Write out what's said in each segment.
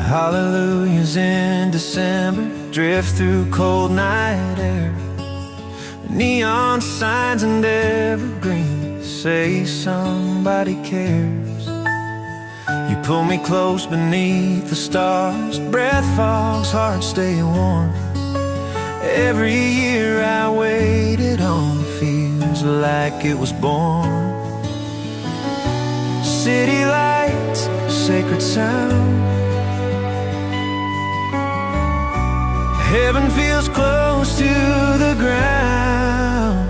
Hallelujahs in December drift through cold night air. Neon signs and evergreens say somebody cares. You pull me close beneath the stars, breath fogs, heart stay warm. Every year I waited on feels like it was born. City lights, sacred sound. Heaven feels close to the ground.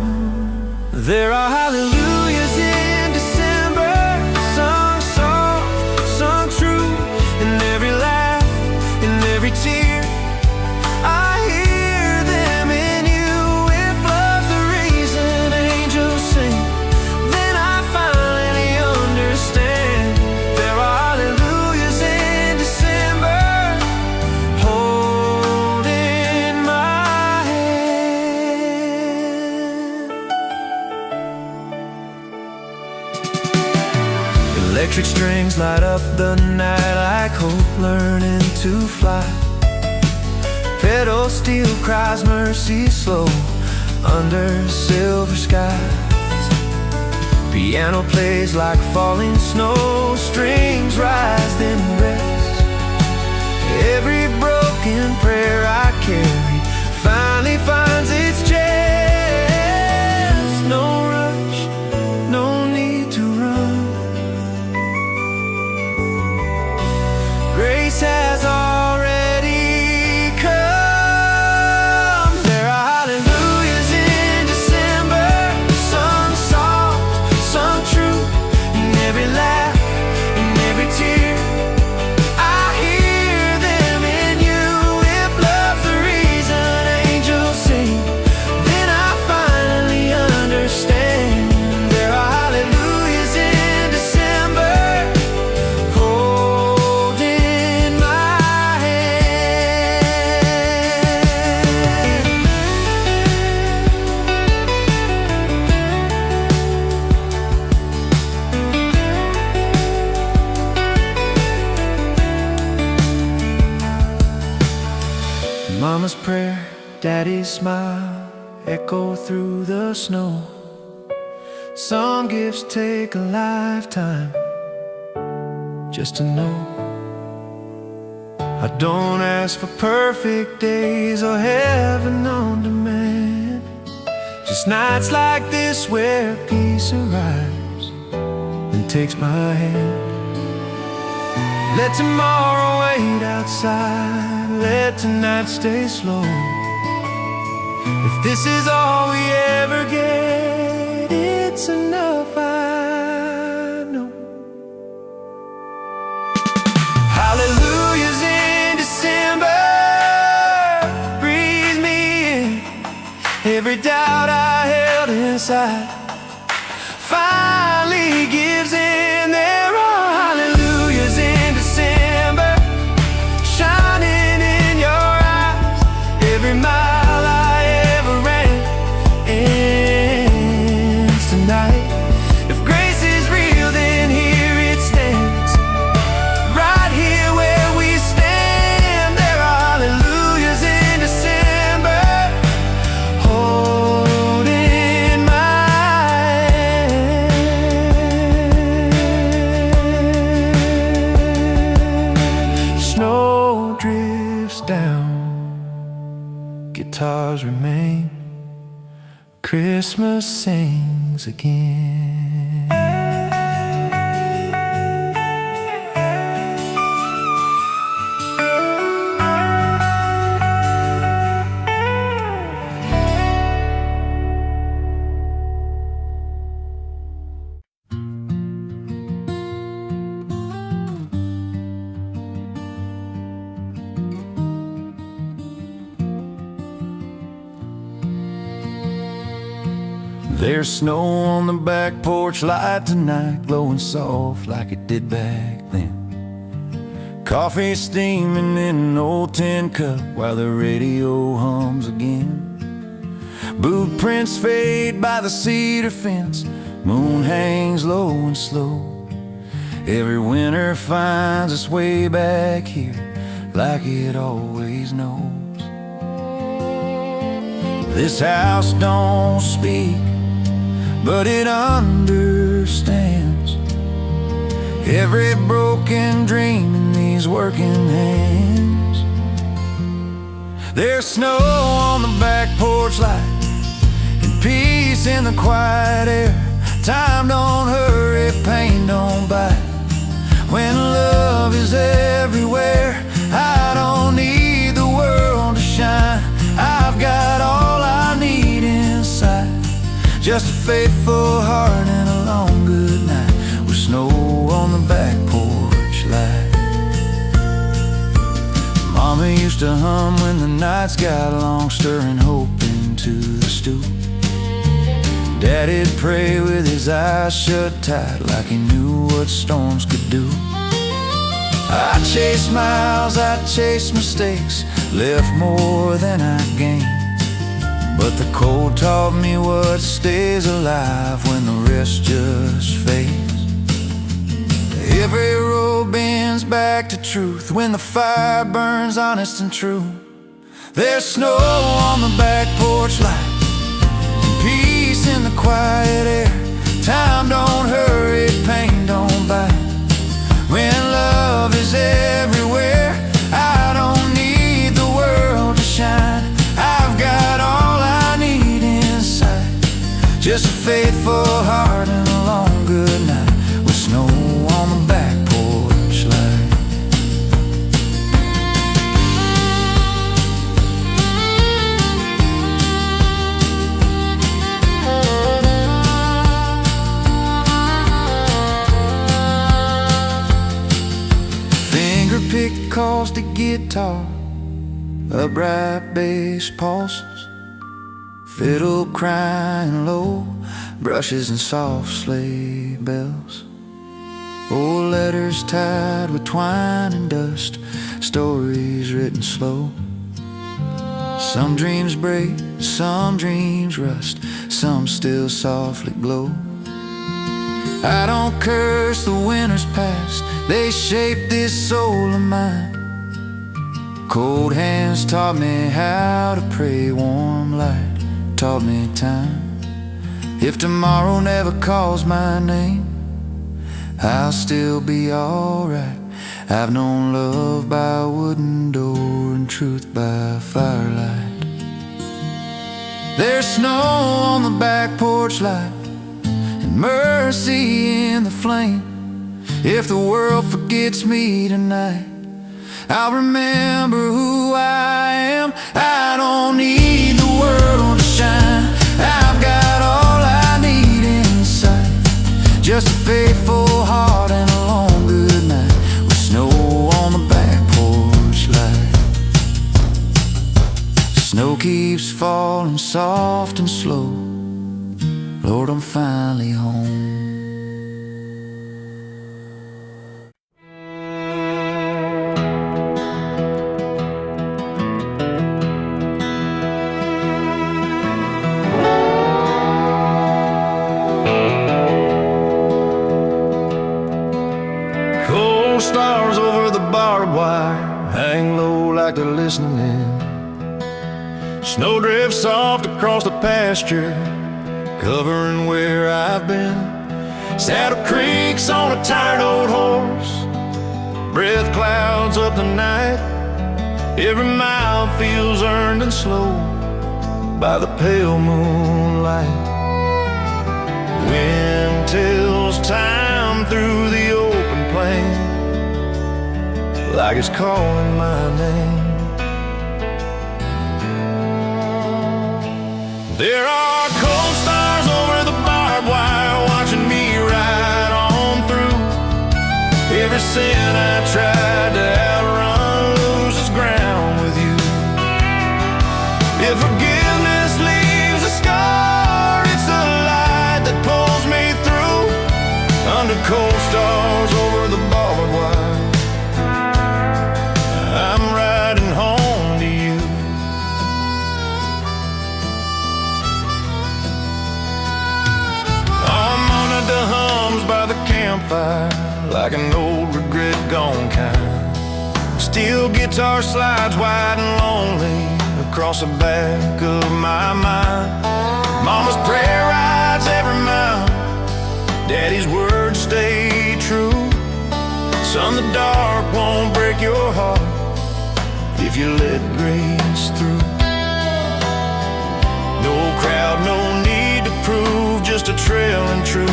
There are hallelujahs in December, sung soft, sung true. In every laugh, in every tear, I hear them in you. If love's the reason angels sing, then I finally understand. There are hallelujahs in December, electric strings light up the night like hope learning to fly. Pedal steel cries mercy slow under silver skies. Piano plays like falling snow, strings rise then rest. Every broken prayer I carry finally finds its chest. No rush, no need to run. Grace has already come. There are hallelujahs in December, sung soft, sung true. In every laugh, in every tear, I hear them in you. If love's the reason angels sing, then I finally understand. There are hallelujahs in December, Mama's prayer, daddy's smile echo through the snow. Some gifts take a lifetime just to know. I don't ask for perfect days or heaven on demand, just nights like this where peace arrives and takes my hand. Let tomorrow wait outside, let tonight stay slow. If this is all we ever get, it's enough, I know. Hallelujahs in December, breathe me in. Every doubt I held inside finally gives in. There are hallelujahs in December, shining in your eyes. Every mile I ever ran ends tonight. If grace is real, then here it stands, right here where we stand. There are hallelujahs in December, holding my hand. Snow drifts down, guitars remain, Christmas sings again. There's snow on the back porch light tonight, glowing soft like it did back then. Coffee steaming in an old tin cup while the radio hums again. Boot prints fade by the cedar fence, moon hangs low and slow. Every winter finds its way back here, like it always knows. This house don't speak, but it understands every broken dream in these working hands. There's snow on the back porch light and peace in the quiet air. Time don't hurry, pain don't bite. When love is everywhere, I don't need the world to shine. I've got all I need inside, just a faithful heart and a long good night with snow on the back porch light. Mama used to hum when the nights got long, stirring hope into the stew. Daddy'd pray with his eyes shut tight, like he knew what storms could do. I chased smiles, I chased mistakes, left more than I gained. But the cold taught me what stays alive when the rest just fades. Every road bends back to truth when the fire burns honest and true. There's snow on the back porch light and peace in the quiet air. Time don't hurry, pain don't bite. When love is everywhere, I don't need the world to shine. I've got all I need inside, just a faithful heart and a long good night with snow on the back porch light. Finger-picked acoustic guitar, upright bass pulses, fiddle crying low, brushes and soft sleigh bells. Old letters tied with twine and dust, stories written slow. Some dreams break, some dreams rust, some still softly glow. I don't curse the winters past, they shape this soul of mine. Cold hands taught me how to pray, warm light taught me time. If tomorrow never calls my name, I'll still be alright. I've known love by a wooden door and truth by firelight. There's snow on the back porch light and mercy in the flame. If the world forgets me tonight, I'll remember who I am. I don't need the world to shine, I've got all I need inside, just a faithful heart and a long good night with snow on the back porch light. Snow keeps falling soft and slow, Lord, I'm finally home. Stars over the barbed wire hang low like they're listening in. Snow drifts soft across the pasture, covering where I've been. Saddle creaks on a tired old horse, breath clouds up the night. Every mile feels earned and slow by the pale moonlight. Wind tells time through the open plain, like it's calling my name. There are cold stars over the barbed wire, watching me ride on through. Every sin I tried to outrun loses ground with you. If forgiveness leaves a scar, it's a light that pulls me through. Under cold stars over the barbed wire, I'm riding home to you. Steel guitar slides wide and lonely across the back of my mind. Mama's prayer rides every mile, Daddy's words stay true. Son, the dark won't break your heart if you let grace through. No crowd, no need to prove, just a trail and truth.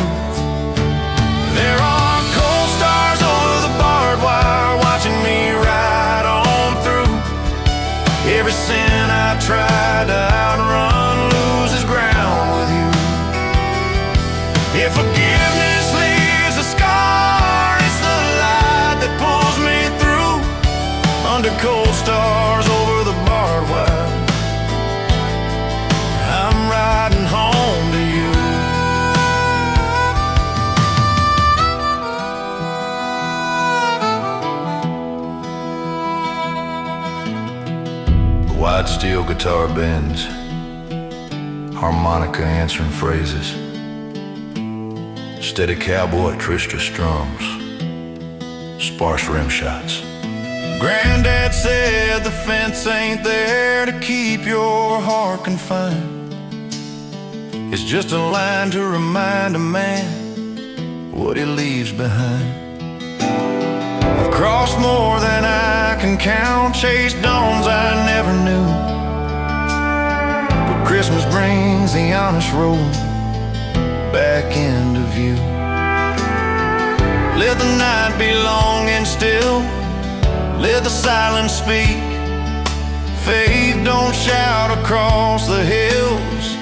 There are cold stars over the barbed wire watching me ride on through. Every sin I tried to outrun loses ground with you. If forgiveness leaves a scar, it's the light that pulls me through. Under cold stars over the barbed wire, I'm riding home to you. The wide steel guitar bends, harmonica answering phrases, steady cowboy twister strums, sparse rim shots. Granddad said the fence ain't there to keep your heart confined. It's just a line to remind a man what he leaves behind. I've crossed more than I can count, chased dawns I never knew, but Christmas brings the honest road back into view. Let the night be long and still, let the silence speak. Faith don't shout across the hills,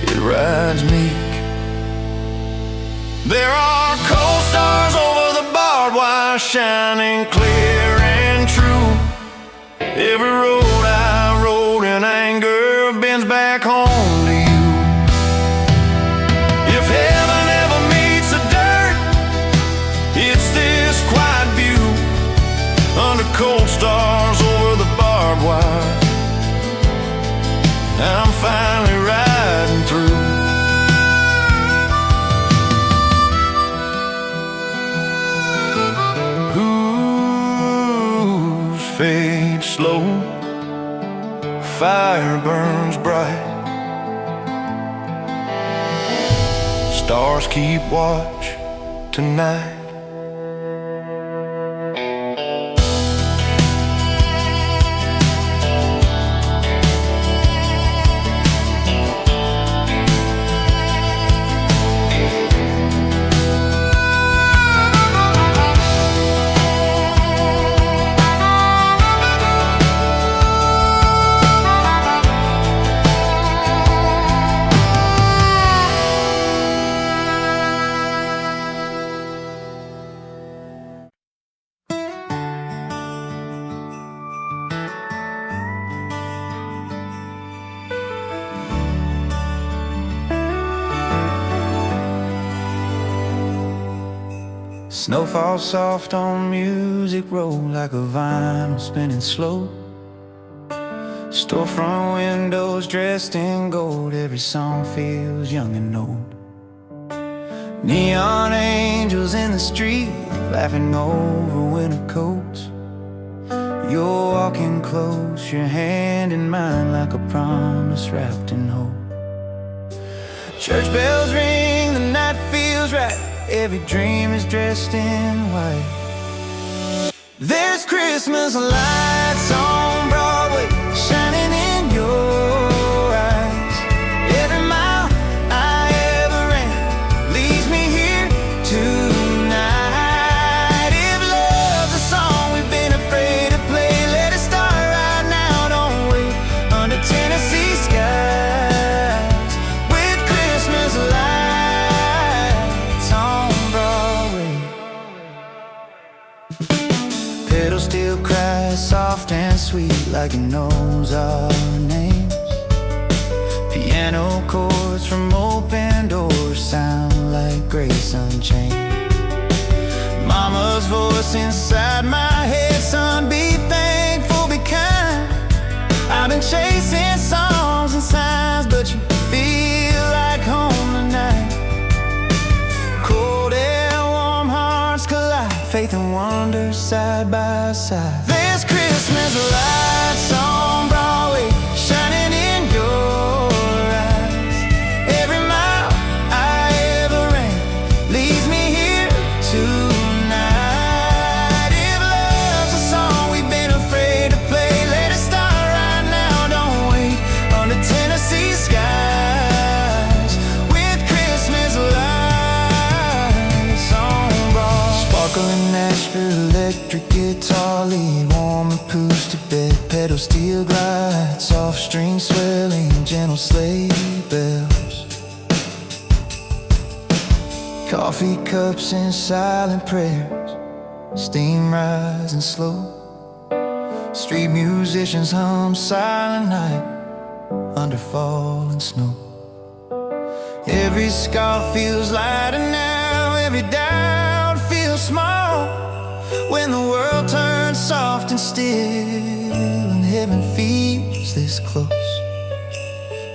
it rides meek. There are cold stars over the barbed wire shining clear and true. Every road I rode in anger bends back home to you. If heaven ever meets the dirt, it's this quiet view. Under cold stars over the barbed wire, I'm finally riding through. Whose fade slow, fire burns bright, stars keep watch tonight. Snow falls soft on Music Road like a vinyl spinning slow. Storefront windows dressed in gold, every song feels young and old. Neon angels in the street laughing over winter coats. You're walking close, your hand in mine like a promise wrapped in hope. Church bells ring, the night feels right, every dream is dressed in white. There's Christmas lights on Broadway shining in your eyes. Every mile I ever ran leads me here tonight. If love's a song we've been afraid to play, let it start right now, don't wait. Under Tennessee skies with Christmas lights on Broadway. Pedal steel cries soft and sweet like it knows our names. Piano chords from open doors sound like grace unchained. Mama's voice inside my head, son, be thankful, be kind. I've been chasing songs and signs, but you feel like home tonight. Cold air, warm hearts collide, faith and wonder side side by side. There's Christmas lights on Broadway, shining in your eyes. Every mile I ever ran leads me here tonight. If love's a song we've been afraid to play, let it start right now, don't wait. Under Tennessee skies, with Christmas lights on Broadway. Sparkling Nashville electric guitar lead, warm acoustic bed, pedal steel glide, soft string swelling, gentle sleigh bells. Coffee cups and silent prayers, steam rising slow. Street musicians hum silent night under falling snow. Every scar feels lighter now, every doubt feels small, when the world turns soft and still and heaven feels this close.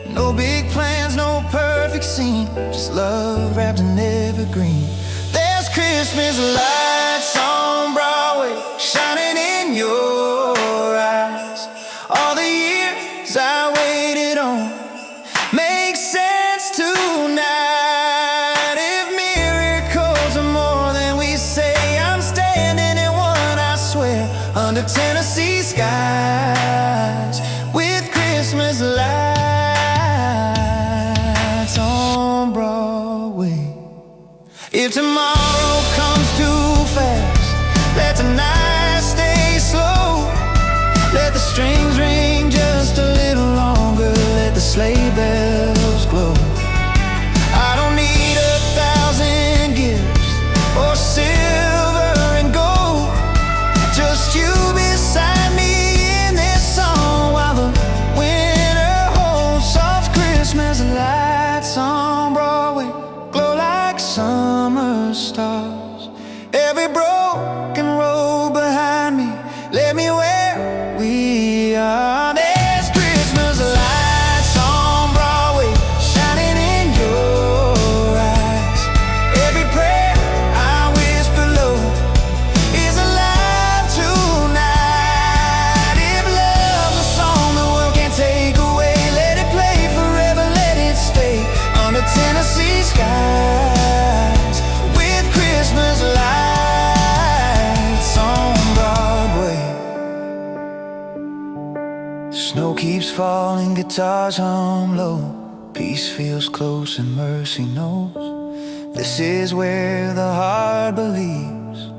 No big plans, no perfect scene, just love wrapped in evergreen. There's Christmas lights on Broadway, shining in your eyes. All the years I waited on make sense tonight. If miracles are more than we say, I'm standing in one, I swear, under Tennessee skies, with Christmas lights on Broadway. If tomorrow comes too fast, let tonight stay slow. Let the strings ring just a little longer, let the sleigh bells glow. I don't need 1,000 gifts or silver and gold, just you beside me in this song while the winter holds. Soft Christmas lights on Broadway glow like summer stars. Every broken road behind me led me where we are. There's Christmas lights on Broadway, shining in your eyes. Every prayer I whisper low is alive tonight. If love's a song the world can't take away, let it play forever, let it stay under Tennessee skies, with Christmas lights on Broadway. Snow keeps falling, guitars hum low, peace feels close and mercy knows. This is where the heart believes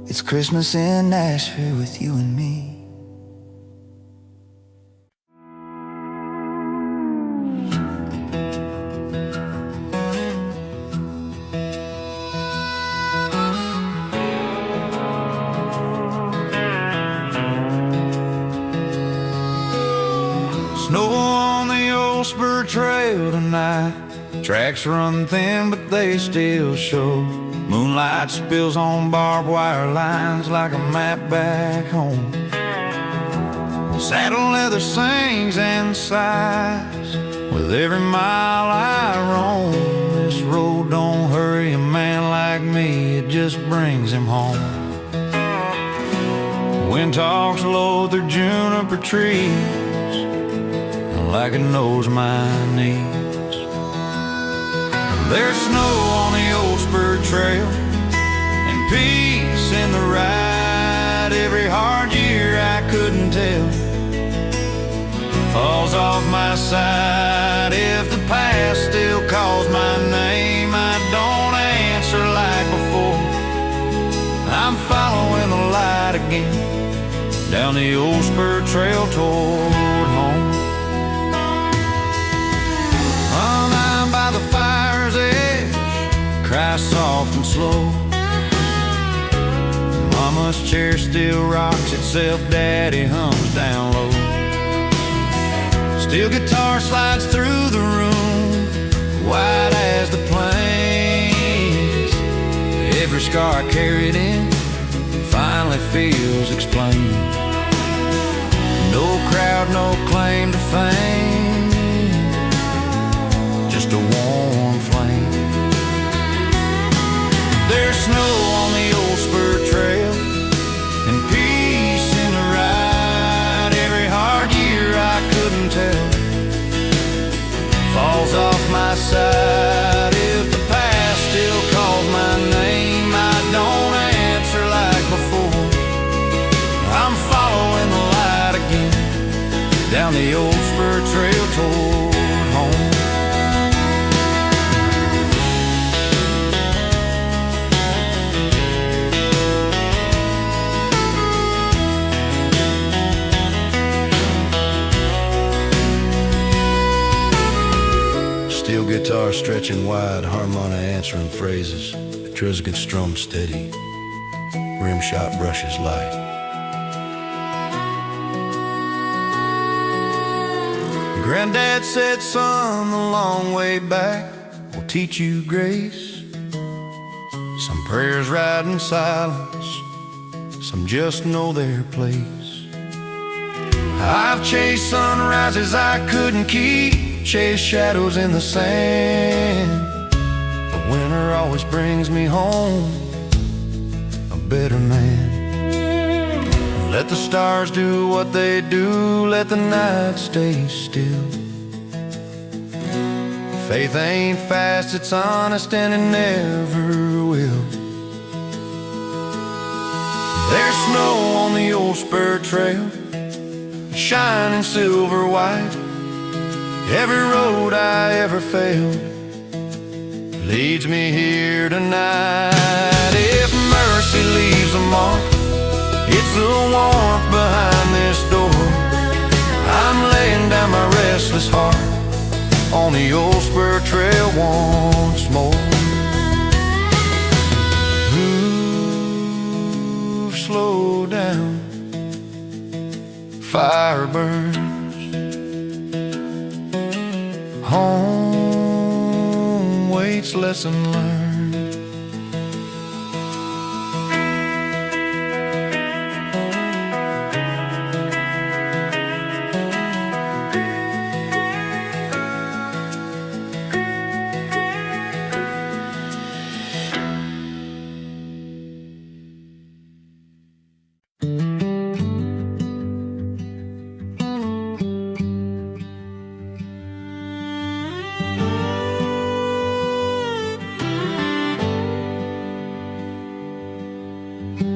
it's Christmas in Nashville with you and me. Snow on the old spur trail tonight, tracks run thin but they still show. Moonlight spills on barbed wire lines like a map back home. Saddle leather sings and sighs with every mile I roam. This road don't hurry a man like me, it just brings him home. Wind talks low through juniper trees like it knows my needs. There's snow on the old spur trail and peace in the ride. Every hard year I couldn't tell falls off my side. If the past still calls my name, I don't answer like before. I'm following the light again down the old spur trail toward home. I'm by the fire's edge, cry soft and slow. Mama's chair still rocks itself, Daddy hums down low. Steel guitar slides through the room, white as the plains. Every scar I carried in finally feels explained. No crowd, no claim to fame, just a warm flame. There's snow on the old spur trail down the old spur trail toward home. Steel guitar stretching wide, harmonic answering phrases. The Truzkin strum steady, rim shot brushes light. Granddad said, son, the long way back will teach you grace. Some prayers ride in silence, some just know their place. I've chased sunrises I couldn't keep, chased shadows in the sand, but winter always brings me home a better man. Let the stars do what they do, let the night stay still. Faith ain't fast, it's honest, and it never will. There's snow on the old spur trail, shining silver white. Every road I ever failed leads me here tonight. If mercy leaves a mark, it's the warmth behind this door. I'm laying down my restless heart on the old spur trail once more. Move slow down, fire burns. Home waits, lesson learned.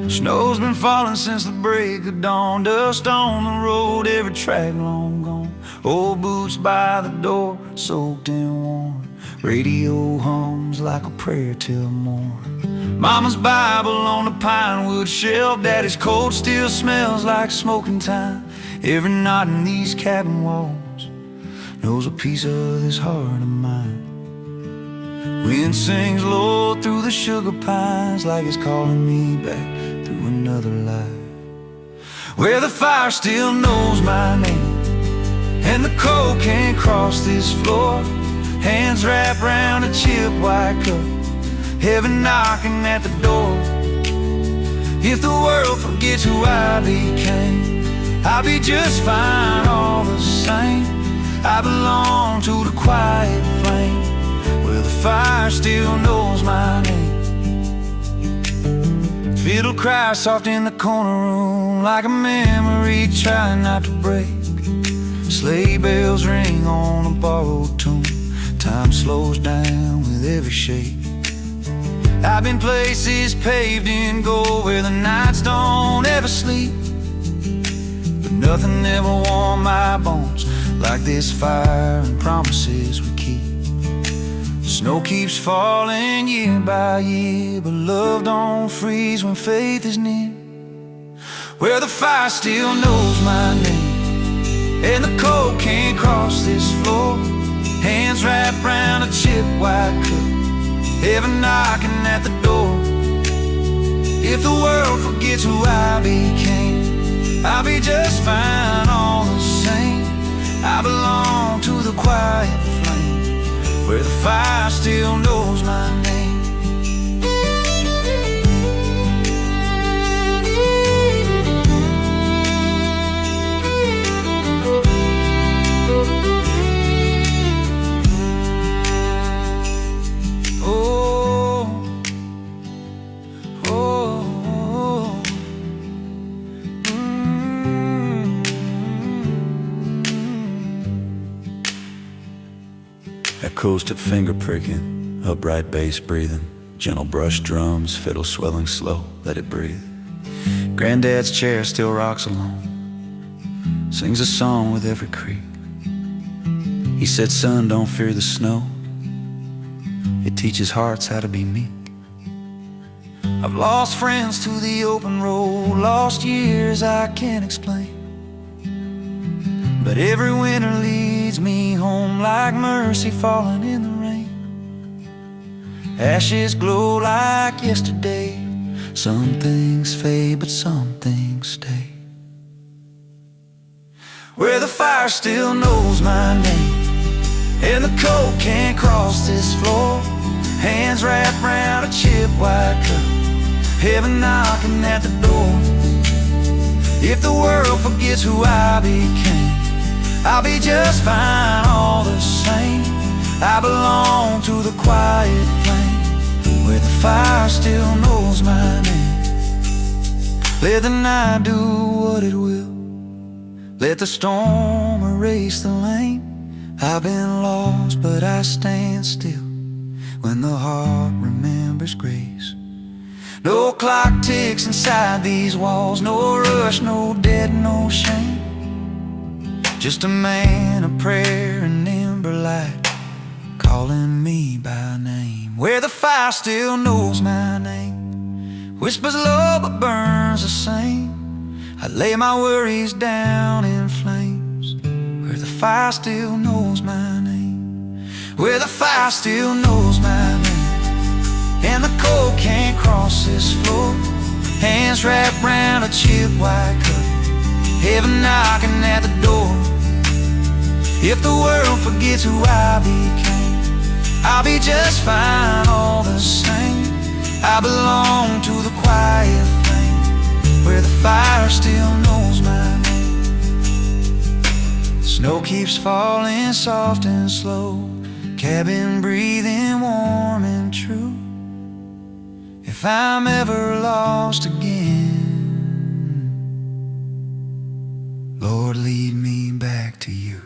Snow's been falling since the break of dawn. Dust on the road, every track long gone. Old boots by the door, soaked and worn. Radio hums like a prayer till morn. Mama's Bible on the pine wood shelf. Daddy's coat still smells like smoking time. Every knot in these cabin walls knows a piece of this heart of mine. Wind sings low through the sugar pines, like it's calling me back through another life, where the fire still knows my name and the cold can't cross this floor. Hands wrapped round a chip white cup, heaven knocking at the door. If the world forgets who I became, I'll be just fine all the same. I belong to the quiet flame, where the fire still knows my name. Fiddle cries soft in the corner room, like a memory trying not to break. Sleigh bells ring on a borrowed tune. Time slows down with every shake. I've been places paved in gold, where the nights don't ever sleep, but nothing ever warmed my bones like this fire and promises we keep. Snow keeps falling year by year, but love don't freeze when faith is near, where the fire still knows my name and the cold can't cross this floor. Hands wrapped round a chip white cup, heaven knocking at the door. If the world forgets who I became, I'll be just fine all the same. I belong to the quiet flame, where the fire still knows my name. Acoustic finger pricking, upright bass breathing, gentle brush drums, fiddle swelling slow, let it breathe. Granddad's chair still rocks alone, sings a song with every creek. He said, son, don't fear the snow, it teaches hearts how to be meek. I've lost friends to the open road, lost years I can't explain, but every winter leads me home like mercy falling in the rain. Ashes glow like yesterday, some things fade but some things stay. Where the fire still knows my name, and the cold can't cross this floor, hands wrapped round a chip white cup, heaven knocking at the door. If the world forgets who I became, I'll be just fine all the same. I belong to the quiet flame, where the fire still knows my name. Let the night do what it will, let the storm erase the lane. I've been lost, but I stand still when the heart remembers grace. No clock ticks inside these walls, no rush, no debt, no shame. Just a man, a prayer, and ember light calling me by name. Where the fire still knows my name, whispers low but burns the same. I lay my worries down in flames, where the fire still knows my name. Where the fire still knows my name, and the cold can't cross this floor, hands wrapped round a chip white cup, heaven knocking at the door. If the world forgets who I became, I'll be just fine all the same. I belong to the quiet flame, where the fire still knows my name. Snow keeps falling soft and slow, cabin breathing warm and true. If I'm ever lost again, Lord, lead me back to you.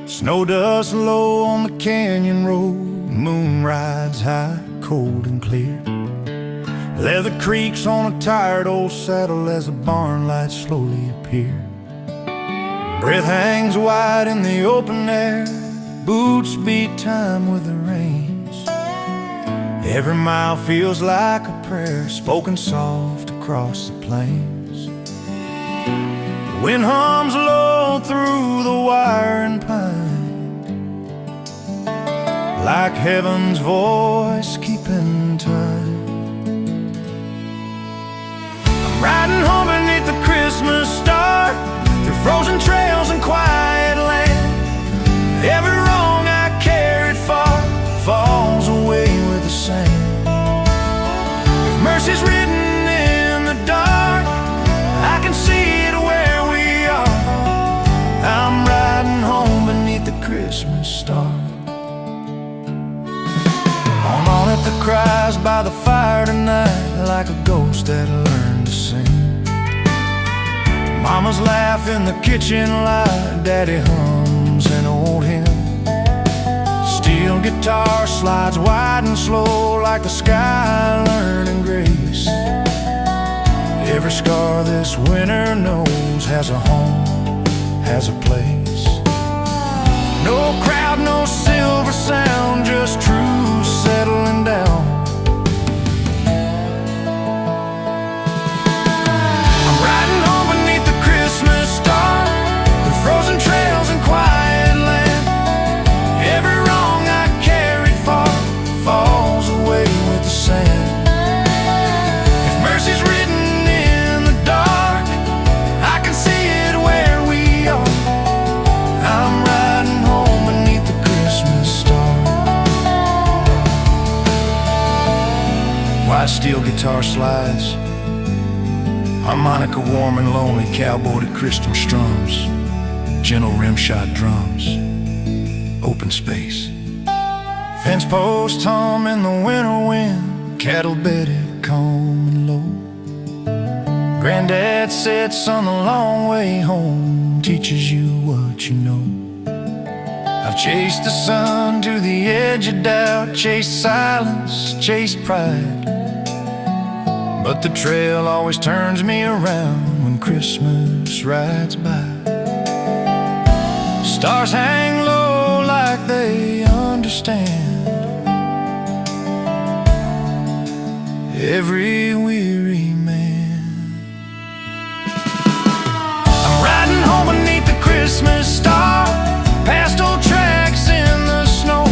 Snow dust low on the canyon road, moon rides high, cold and clear. Leather creaks on a tired old saddle as the barn lights slowly appear. Breath hangs wide in the open air, boots beat time with the reins. Every mile feels like a prayer spoken soft across the plains. The wind hums low through the wire and pine, like heaven's voice keeping time. I'm riding home beneath the Christmas star, through frozen trails and quiet land. Every wrong I carried far falls away with the sand. If mercy's written in the dark, I can see it where we are. I'm riding home beneath the Christmas star. On it that cries by the fire tonight, like a ghost that learned to sing. Mama's laugh in the kitchen light, Daddy hums an old hymn. Steel guitar slides wide and slow, like the sky learning grace. Every scar this winter knows has a home, has a place. No crowd, no silver sound, just truth settling down. I'm riding home beneath the Christmas star, through frozen trails and quiet land. Every wrong I carried far falls away with the sand. If mercy's written in the dark, I can see it where we are. I'm guitar slides, harmonica warm and lonely, cowboy Christian strums, gentle rimshot drums, open space. Fence posts hum in the winter wind, cattle bedded calm and low. Granddad sits on the long way home, teaches you what you know. I've chased the sun to the edge of doubt, chased silence, chased pride, but the trail always turns me around when Christmas rides by. Stars hang low like they understand every weary man. I'm riding home beneath the Christmas star, past old tracks in the snow.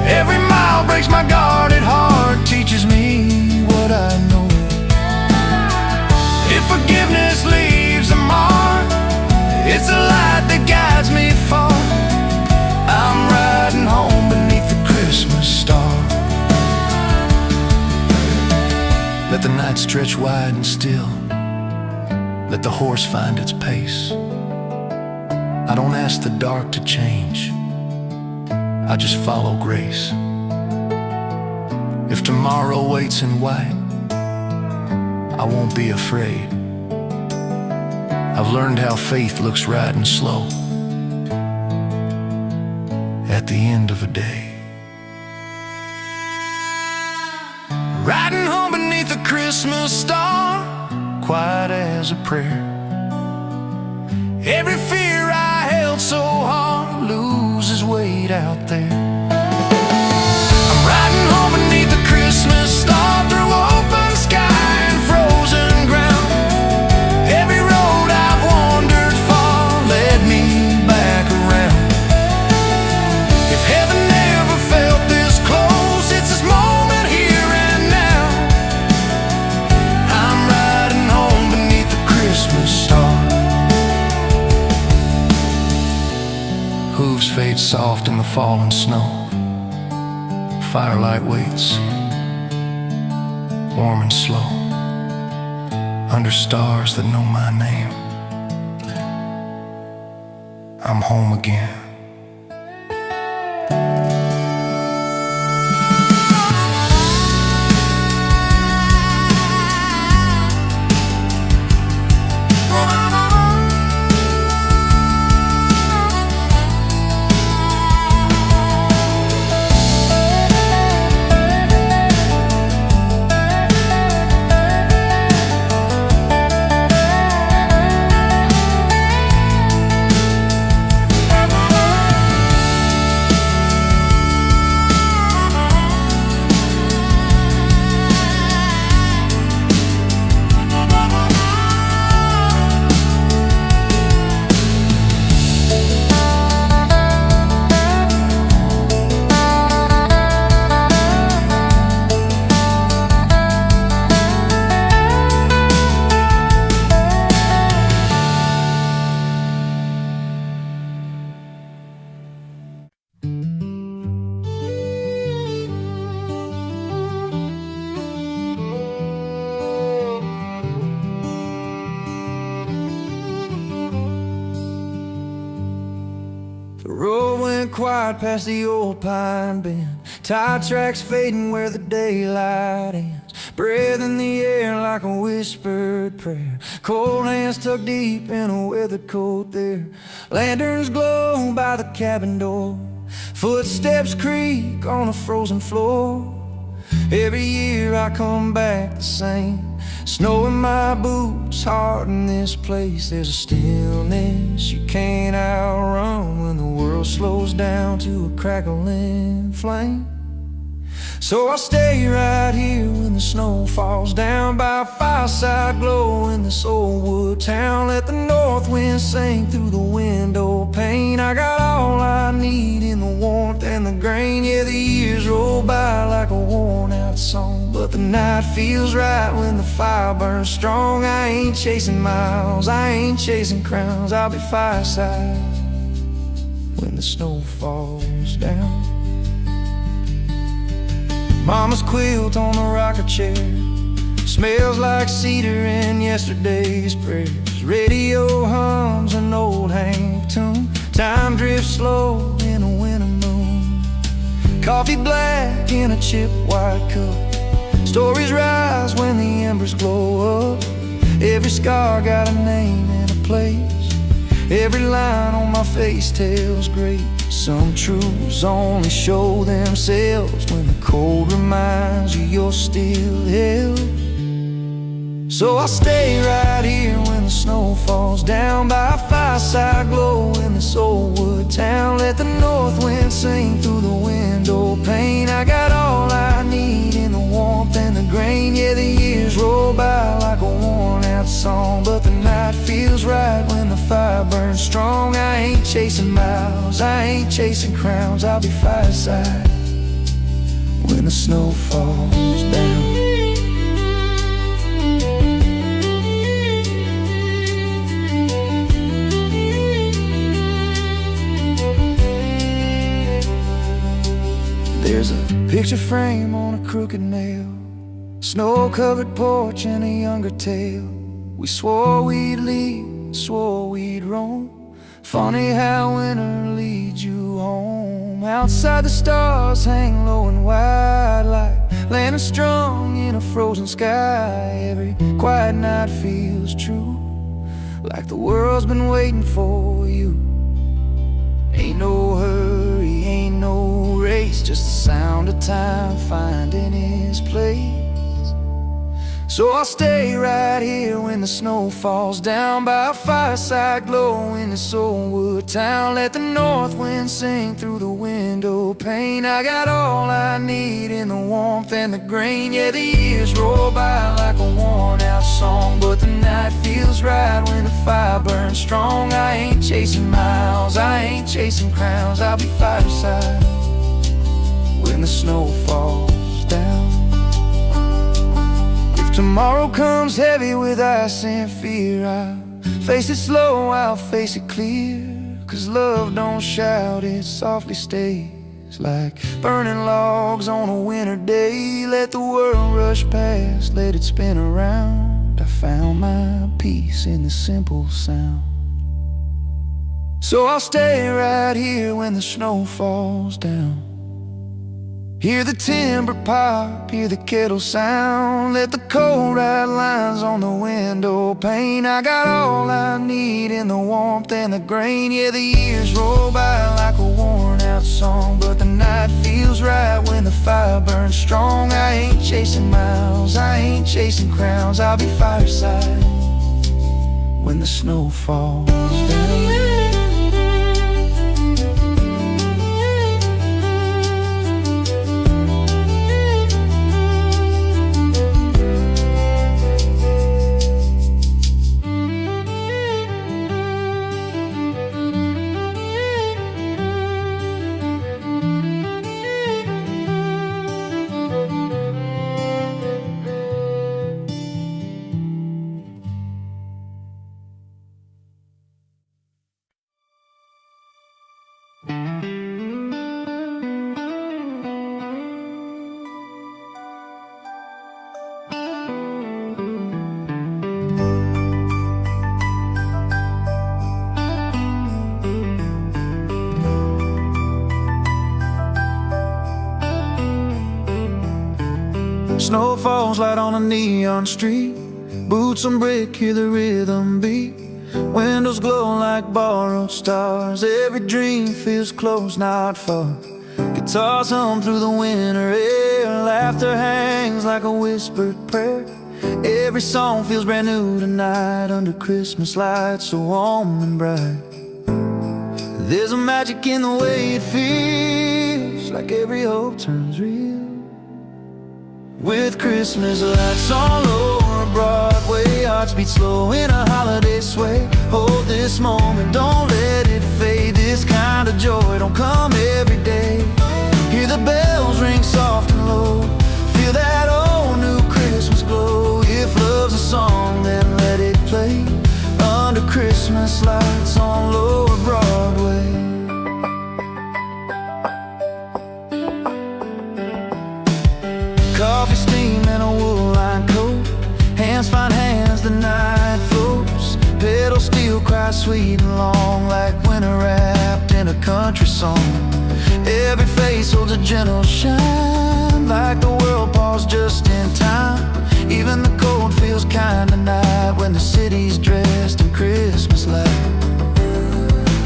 Every mile breaks my guarded heart, teaches me what I know. If forgiveness leaves a mark, it's a light that guides me far. I'm riding home beneath the Christmas star. Let the night stretch wide and still, let the horse find its pace. I don't ask the dark to change, I just follow grace. If tomorrow waits in white, I won't be afraid. I've learned how faith looks riding slow at the end of a day. Riding home beneath a Christmas star, quiet as a prayer. Every fear I held so hard loses weight out there. I'm riding home beneath the Christmas star, through open sky and frozen ground. Every road I've wandered far led me back around. If heaven never felt this close, it's this moment here and now. I'm riding home beneath the Christmas star. Hooves fade soft in the falling snow. Firelight waits, warm and slow, under stars that know my name. I'm home again. The road went quiet past the old pine bend, tire tracks fading where the daylight ends. Breath in the air like a whispered prayer, cold hands tucked deep in a weathered coat there. Lanterns glow by the cabin door, footsteps creak on a frozen floor. Every year I come back the same, snow in my boots, heart in this place. There's a stillness you can't outrun when the world slows down to a crackling flame. So I'll stay right here when the snow falls down by a fireside glow in this old wood town. Let the north wind sing through the window pane. I got all I need in the warmth and the grain. Yeah, the years roll by like a worn out song, but the night feels right when the fire burns strong. I ain't chasing miles, I ain't chasing crowns. I'll be fireside when the snow falls down. Mama's quilt on the rocker chair smells like cedar in yesterday's prayers. Radio hums an old Hank tune. Time drifts slow in a winter moon. Coffee black in a chip white cup. Stories rise when the embers glow up. Every scar got a name and a place. Every line on my face tells great. Some truths only show themselves when the cold reminds you you're still held. So I'll stay right here when the snow falls down by a fireside glow in this old wood town. Let the north wind sing through the window pane. I got all I need in the warmth and the grain. Yeah, the years roll by like a worn out song, but the night feels right when the fire burns strong. I ain't chasing miles, I ain't chasing crowns. I'll be fireside when the snow falls down. There's a picture frame on a crooked nail, snow-covered porch and a younger tale. We swore we'd leave, swore we'd roam. Funny how winter leads you home. Outside the stars hang low and wide like lanterns strung in a frozen sky. Every quiet night feels true, like the world's been waiting for you. Ain't no hurry, ain't no race, just the sound of time finding its place. So I'll stay right here when the snow falls down by a fireside glow in this old wood town. Let the north wind sing through the window pane. I got all I need in the warmth and the grain. Yeah, the years roll by like a worn out song, but the night feels right when the fire burns strong. I ain't chasing miles, I ain't chasing crowns. I'll be fireside when the snow falls down. Tomorrow comes heavy with ice and fear. I'll face it slow, I'll face it clear. 'Cause love don't shout, it softly stays. Like burning logs on a winter day. Let the world rush past, let it spin around. I found my peace in the simple sound. So I'll stay right here when the snow falls down. Hear the timber pop, hear the kettle sound. Let the cold write lines on the window pane. I got all I need in the warmth and the grain. Yeah, the years roll by like a worn out song, but the night feels right when the fire burns strong. I ain't chasing miles, I ain't chasing crowns. I'll be fireside when the snow falls down. Snow falls light on a neon street. Boots on brick, hear the rhythm beat. Windows glow like borrowed stars. Every dream feels close, not far. Guitars hum through the winter air. Laughter hangs like a whispered prayer. Every song feels brand new tonight under Christmas lights so warm and bright. There's a magic in the way it feels, like every hope turns real. With Christmas lights on lower Broadway, hearts beat slow in a holiday sway. Hold this moment, don't let it fade. This kind of joy don't come every day. Hear the bells ring soft and low. Feel that old new Christmas glow. If love's a song, then let it play under Christmas lights on lower Broadway. still cry sweet and long, like winter wrapped in a country song. Every face holds a gentle shine, like the world paused just in time. Even the cold feels kind tonight when the city's dressed in Christmas light.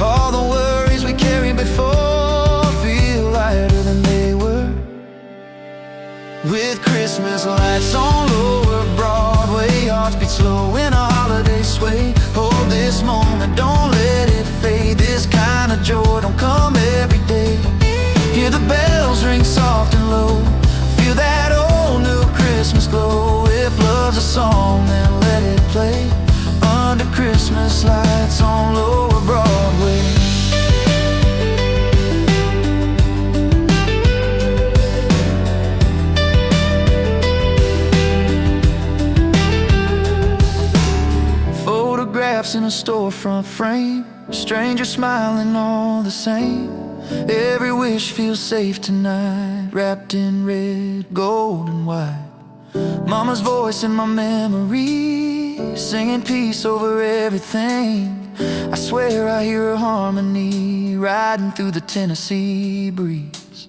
All the worries we carried before feel lighter than they were, with Christmas lights on lower Broadway. Hearts beat slow in a holiday sway. Hold this moment, don't let it fade. This kind of joy don't come every day. Hear the bells ring soft and low, feel that old new Christmas glow. If love's a song, then let it play under Christmas lights on lower Broadway. Photographs in a storefront frame, strangers smiling all the same. Every wish feels safe tonight, wrapped in red, gold and white. Mama's voice in my memory, singing peace over everything. I swear I hear her harmony, riding through the Tennessee breeze.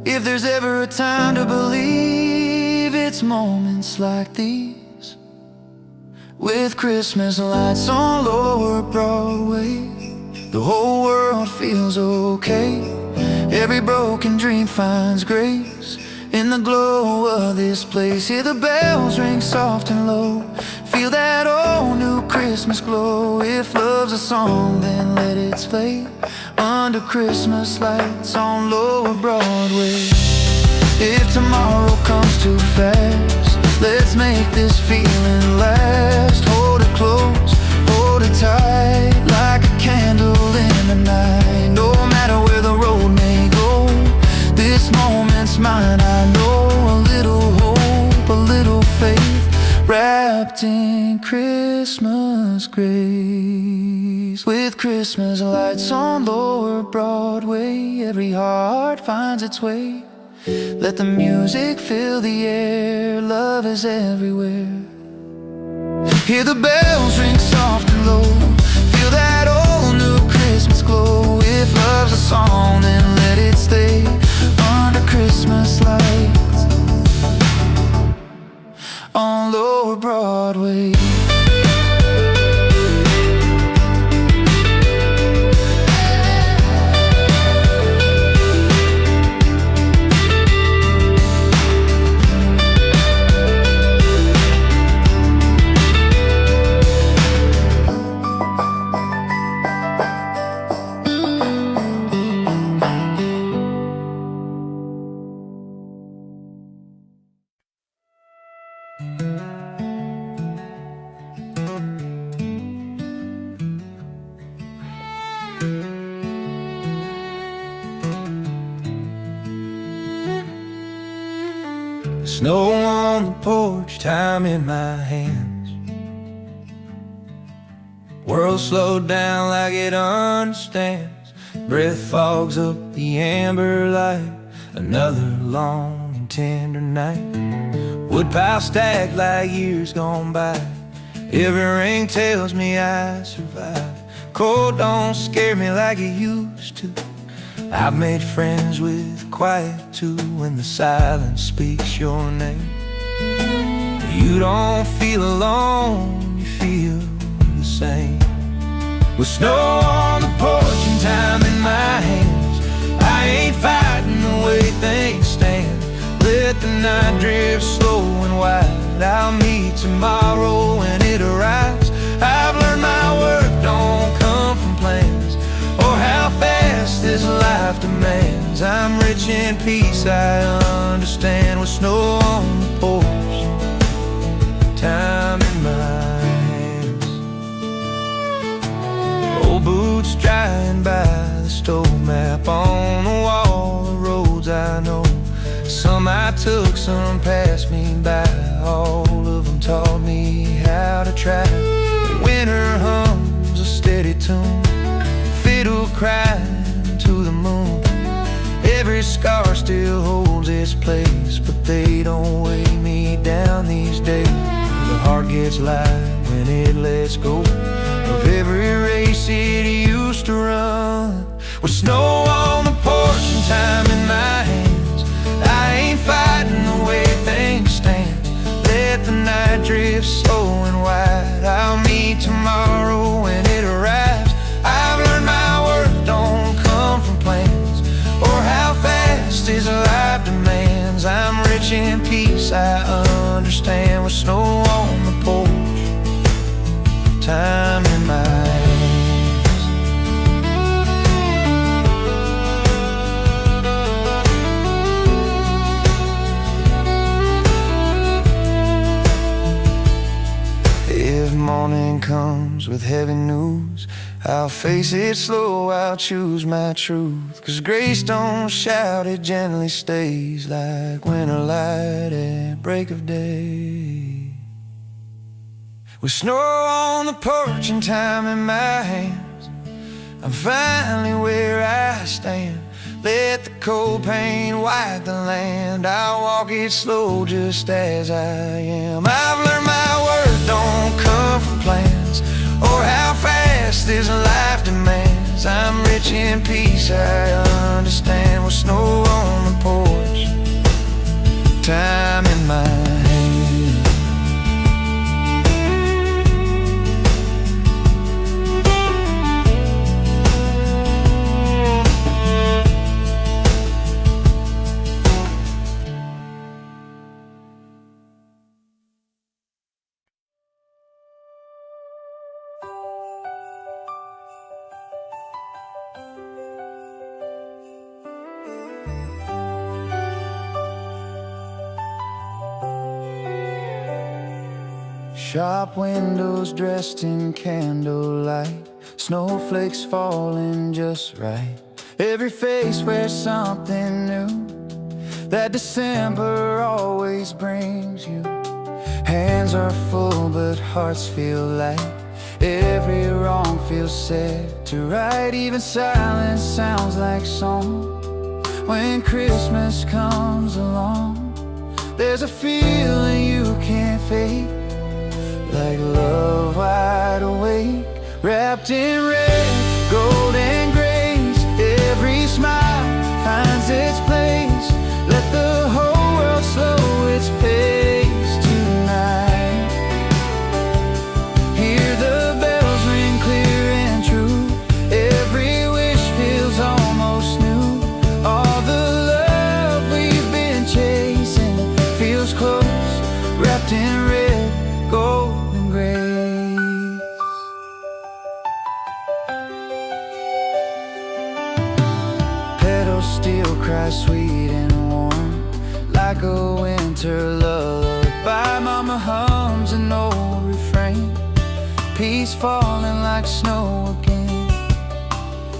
If there's ever a time to believe, it's moments like these, with Christmas lights on lower Broadway. The whole world feels okay. Every broken dream finds grace in the glow of this place. Hear the bells ring soft and low, feel that old new Christmas glow. If love's a song, then let it play under Christmas lights on lower Broadway. If tomorrow comes too fast, let's make this feeling last. Hold it close, hold it tight, like a candle in the night. No matter where the road may go, this moment's mine. I know a little hope, a little faith, wrapped in Christmas grace. With Christmas lights on lower Broadway, every heart finds its way. Let the music fill the air, love is everywhere. Hear the bells ring soft and low, feel that old new Christmas glow. If love's a song, then let it stay under Christmas lights on lower Broadway. Snow on the porch, time in my hands. World slowed down like it understands. Breath fogs up the amber light. Another long and tender night. Woodpile stacked like years gone by. Every ring tells me I survived. Cold don't scare me like it used to. I've made friends with quiet too, when the silence speaks your name. You don't feel alone, you feel the same. With snow on the porch and time in my hands, I ain't fighting the way things stand. Let the night drift slow and wide. I'll meet tomorrow when it arrives. I've learned my work don't come from plans, or how fast this life demands. I'm rich in peace, I understand. With snow on the porch, time in my hands. Old boots drying by the stove, map on the wall, the roads I know. Some I took, some passed me by. All of them taught me how to try. Winter hums a steady tune, fiddle crying to the moon. Every scar still holds its place, but they don't weigh me down these days. The heart gets light when it lets go. every race it used to run. With snow on the porch and time in my hands, I ain't fighting the way things stand. Let the night drift slow and wide. I'll meet tomorrow when it arrives. I've learned my worth don't come from plans or how fast is life demands. I'm rich in peace, I understand. With snow on the porch, time in my hands. If morning comes with heavy news, I'll face it slow, I'll choose my truth. 'Cause grace don't shout, it gently stays, like winter light at break of day. With snow on the porch and time in my hands, I'm finally where I stand. Let the cold pain wipe the land. I'll walk it slow just as I am. I've learned my worth don't come from plans or how fast this life demands. I'm rich in peace, I understand. With snow on the porch, time in my hands. Shop windows dressed in candlelight, snowflakes falling just right. Every face wears something new that December always brings you. Hands are full but hearts feel light. Every wrong feels set to right. Even silence sounds like song when Christmas comes along. There's a feeling you can't fake, like love wide awake, wrapped in red, gold and grace. Every smile finds its place. Let the whole world slow its pace tonight. Hear the bells ring clear and true. Every wish feels almost new. All the love we've been chasing feels close, wrapped in red, gold, still cry sweet and warm, like a winter lullaby. Mama hums an old refrain, peace falling like snow again.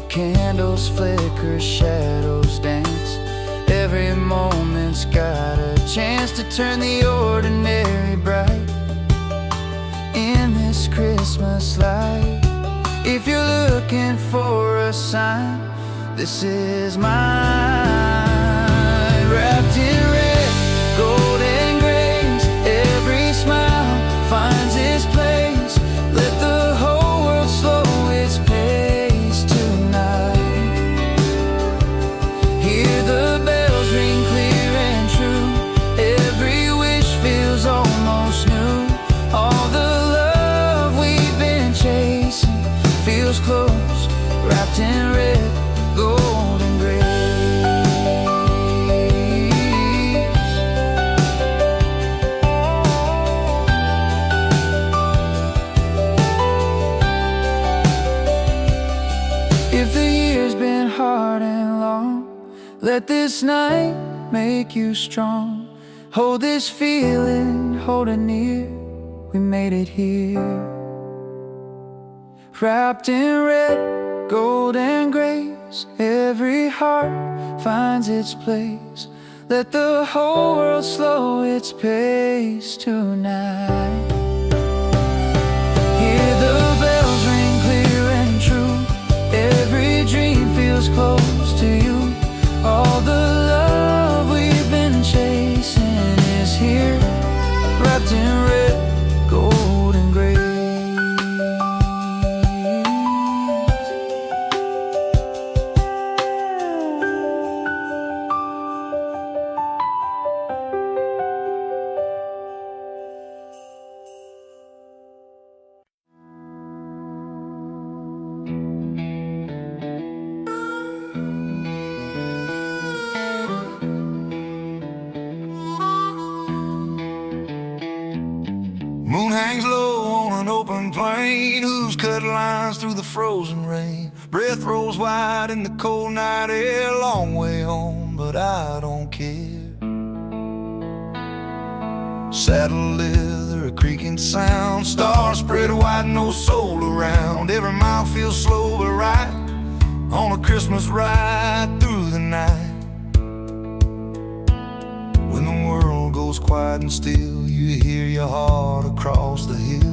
Candles flicker, shadows dance. Every moment's got a chance to turn the ordinary bright in this Christmas light. If you're looking for a sign, this is mine. Wrapped in red, gold and grace. Every smile finds its place. Let the whole world slow its pace tonight. Hear the bells ring clear and true. Every wish feels almost new. All the love we've been chasing feels close, wrapped in red, gold and grace. If the year's been hard and long, let this night make you strong. Hold this feeling, hold it near. We made it here. Wrapped in red, gold and grace. Every heart finds its place. Let the whole world slow its pace tonight. Hear the bells ring clear and true. Every dream feels close to you. All the love we've been chasing is here, wrapped in red, gold and grace. plane, hooves cut lines through the frozen rain. Breath rolls wide in the cold night air. Long way home, but I don't care. Saddle leather, a creaking sound. Stars spread wide, no soul around. Every mile feels slow but right, on a Christmas ride through the night. When the world goes quiet and still, you hear your heart across the hills.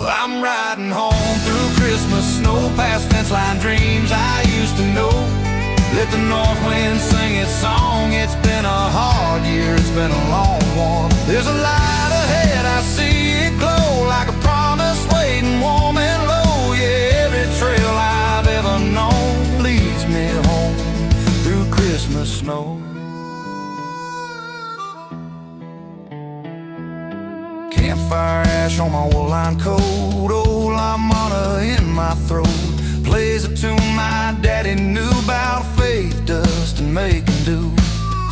I'm riding home through Christmas snow, past fence line dreams I used to know. Let the north wind sing its song. It's been a hard year, it's been a long one. There's a light ahead, I see it glow, like a promise waiting warm and low. Yeah, every trail I've ever known leads me home through Christmas snow. Campfire ash on my wool-lined coat, old lamana in my throat. Plays a tune my daddy knew about faith, dust, and making do.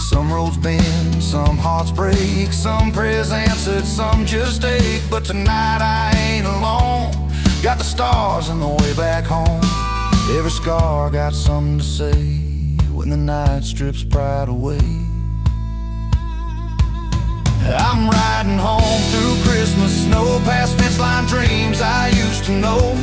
Some roads bend, some hearts break, some prayers answered, some just ache. But tonight I ain't alone, got the stars on the way back home. Every scar got something to say when the night strips pride away. I'm riding home through Christmas snow, past fence line dreams I used to know.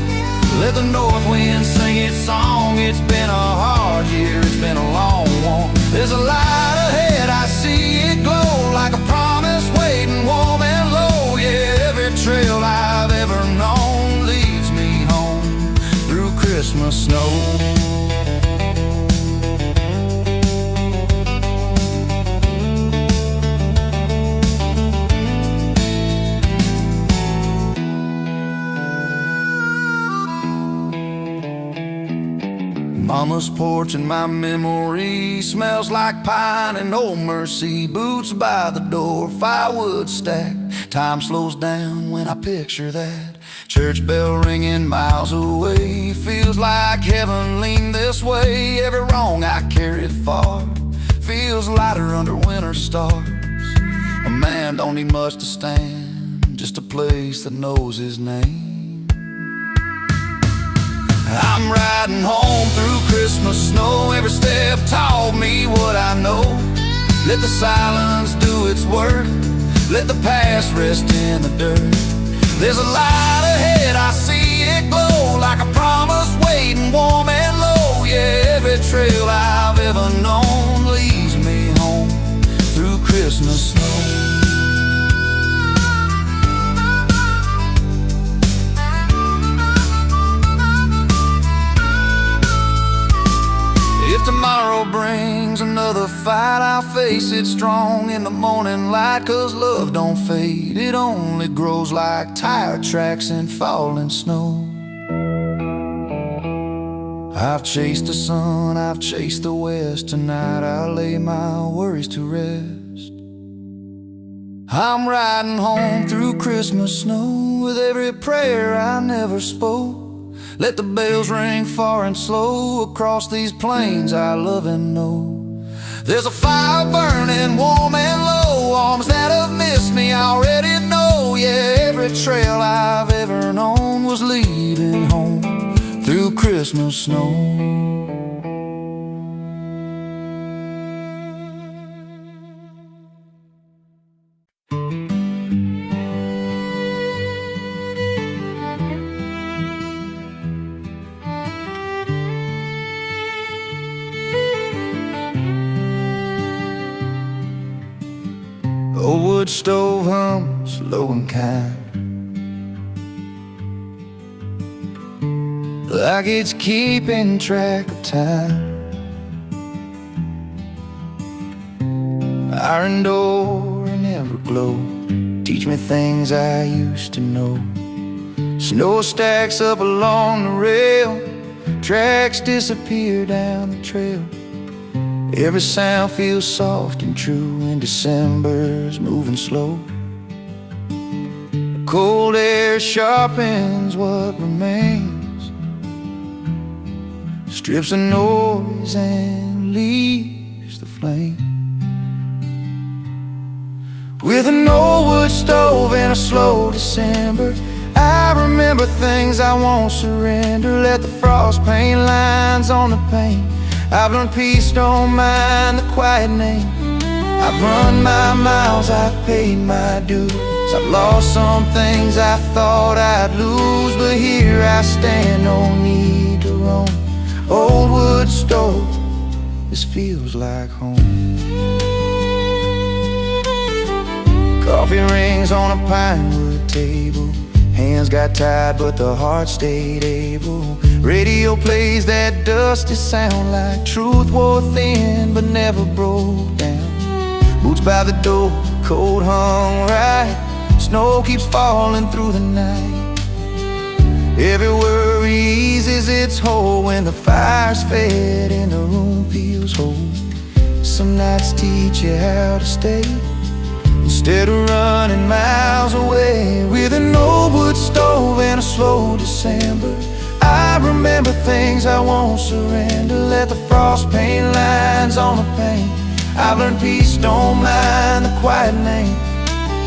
Let the north wind sing its song. It's been a hard year, it's been a long one. There's a light ahead, I see it glow, like a promise waiting warm and low. Yeah, every trail I've ever known leads me home through Christmas snow. Mama's porch in my memory smells like pine and old mercy. Boots by the door, firewood stacked. Time slows down when I picture that. Church bell ringing miles away. Feels like heaven leaned this way. Every wrong I carried far feels lighter under winter stars. A man don't need much to stand, just a place that knows his name. I'm riding home through Christmas snow. Every step taught me what I know. Let the silence do its work, let the past rest in the dirt. There's a light ahead, I see it glow, like a promise waiting warm and low. Yeah, every trail I've ever known leads me home through Christmas snow. If tomorrow brings another fight, I'll face it strong in the morning light. 'Cause love don't fade, it only grows like tire tracks in falling snow. I've chased the sun, I've chased the west. Tonight I'll lay my worries to rest. I'm riding home through Christmas snow, with every prayer I never spoke. Let the bells ring far and slow across these plains I love and know. There's a fire burning warm and low, arms that have missed me I already know. Yeah, every trail I've ever known was leading home through Christmas snow. Old wood stove hums low and kind, like it's keeping track of time. Iron door and ever glow teach me things I used to know. Snow stacks up along the rail, tracks disappear down the trail. Every sound feels soft and true, and December's moving slow. The cold air sharpens what remains, strips the noise and leaves the flame. With an old wood wood stove in a slow December. I remember things I won't surrender. Let the frost paint lines on the paint. I've learned peace, don't mind the quiet name. I've run my miles, I've paid my dues. I've lost some things I thought I'd lose, but here I stand, no need to roam. Old wood stove, this feels like home. Coffee rings on a pine wood table. Hands got tied, but the heart stayed able. Radio plays that dusty sound like truth wore thin, but never broke down. Boots by the door, coat hung right. Snow keeps falling through the night. Every worry eases its hold when the fire's fed and the room feels whole. Some nights teach you how to stay instead of running miles away. With an old wood stove and a slow December, I remember things I won't surrender. Let the frost paint lines on the paint. I've learned peace, don't mind the quiet name.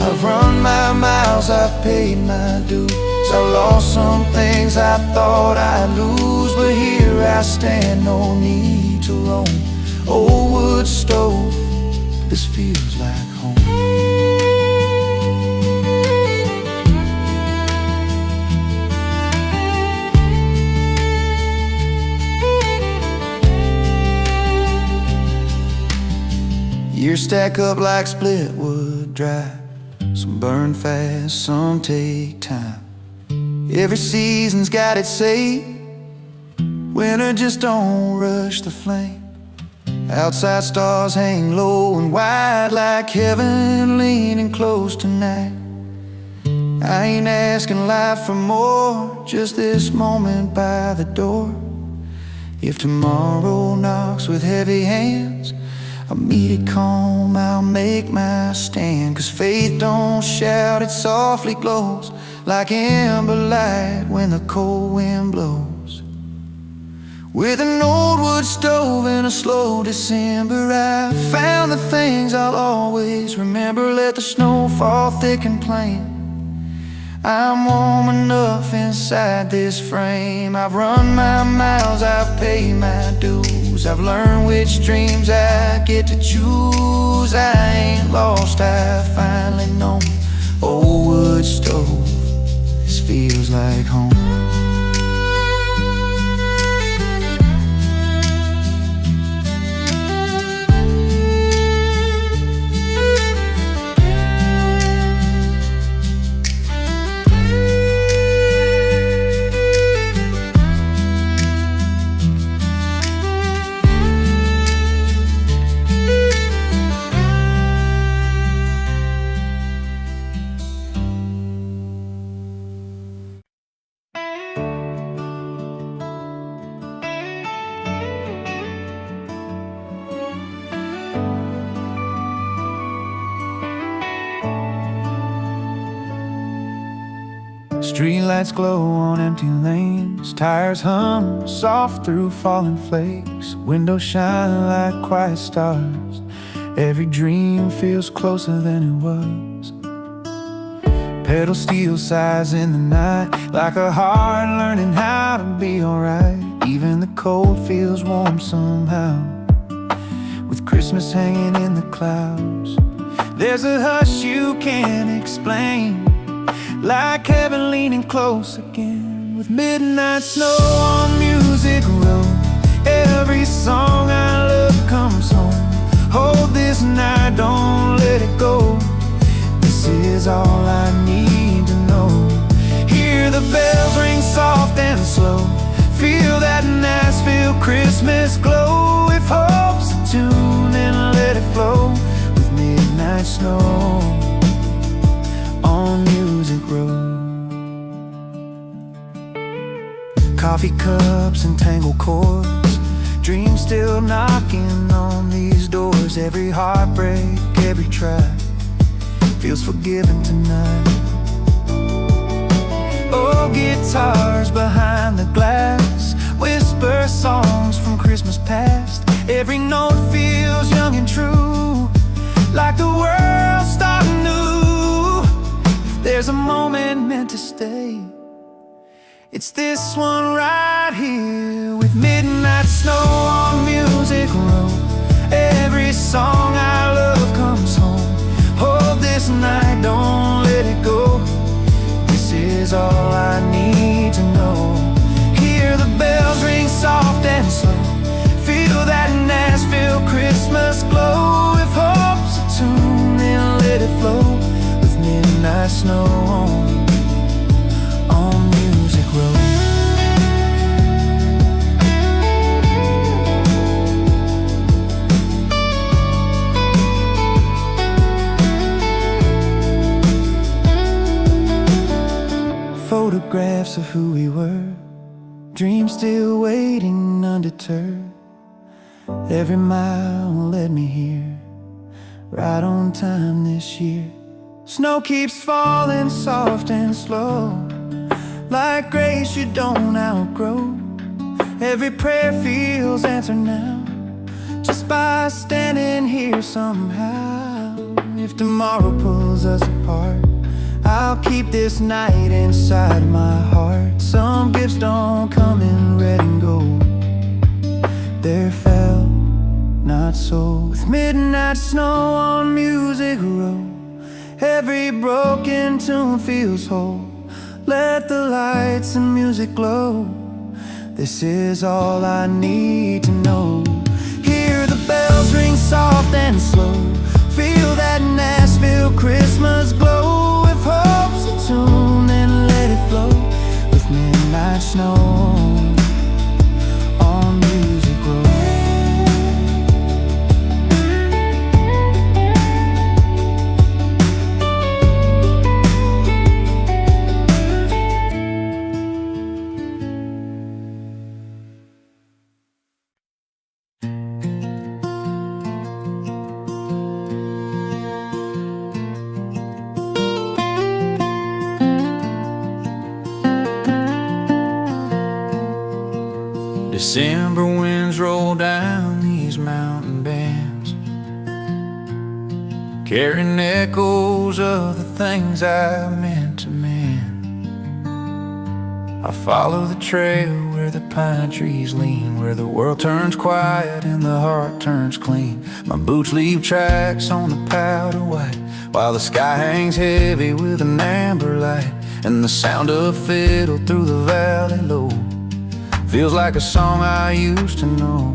I've run my miles, I've paid my dues. I've lost some things I thought I'd lose, but here I stand, no need to roam. Old wood stove, this feels like home. Years stack up like split wood dry. Some burn fast, some take time. Every season's got its say. Winter just don't rush the flame. Outside stars hang low and wide like heaven leaning close tonight. I ain't asking life for more, just this moment by the door. If tomorrow knocks with heavy hands, I'll meet it calm, I'll make my stand. 'Cause faith don't shout, it softly glows like amber light when the cold wind blows. With an old wood stove and a slow December, I found the things I'll always remember. Let the snow fall thick and plain. I'm warm enough inside this frame. I've run my miles, I've paid my dues. I've learned which dreams I get to choose. I ain't lost, I've finally known. Old wood stove, this feels like home. Streetlights glow on empty lanes. Tires hum soft through falling flakes. Windows shine like quiet stars. Every dream feels closer than it was. Pedal steel sighs in the night, like a heart learning how to be alright. Even the cold feels warm somehow, with Christmas hanging in the clouds. There's a hush you can't explain, like heaven leaning close again. With midnight snow on Music Row, every song I love comes home. Hold this night, don't let it go. This is all I need to know. Hear the bells ring soft and slow. Feel that Nashville Christmas glow. If hope's a tune, then let it flow. With midnight snow on Music Row. Coffee cups and tangled chords, dreams still knocking on these doors. Every heartbreak, every track feels forgiven tonight. Oh, guitars behind the glass whisper songs from Christmas past. Every note feels young and true, like the world starting new. there's a moment meant to stay, it's this one right here. With midnight snow on Music Row, every song I love comes home. Hold this night, don't let it go. This is all I need to know. Hear the bells ring soft and slow, feel that Nashville Christmas glow. If hope's a tune, then let it flow. With midnight snow on Music Row. Photographs of who we were, dreams still waiting undeterred. Every mile led me here, right on time this year. Snow keeps falling soft and slow, like grace you don't outgrow. Every prayer feels answered now, just by standing here somehow. If tomorrow pulls us apart, I'll keep this night inside my heart. Some gifts don't come in red and gold, they're felt, not sold. With midnight snow on Music Row, every broken tune feels whole. Let the lights and music glow. This is all I need to know. Hear the bells ring soft and slow, feel that Nashville Christmas glow. If hope's a tune, then let it flow. With midnight snow on Music Row. December winds roll down these mountain bends, carrying echoes of the things I meant to mend. I follow the trail where the pine trees lean, where the world turns quiet and the heart turns clean. My boots leave tracks on the powder white, while the sky hangs heavy with an amber light, and the sound of fiddle through the valley low feels like a song I used to know.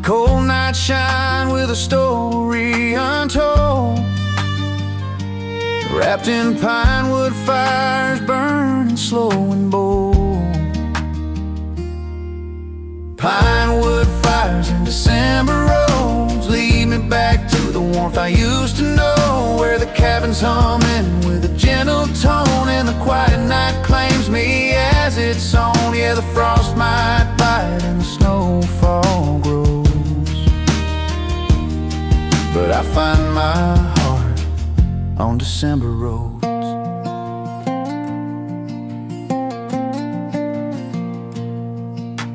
Cold nights shine with a story untold, wrapped in pine wood fires burning slow and bold. Pine wood fires and December roads lead me back to the warmth I used to know, where the cabin's humming with a gentle tone, and the quiet night claims me as its own. Yeah, the frost might bite and the snowfall grows, but I find my heart on December roads.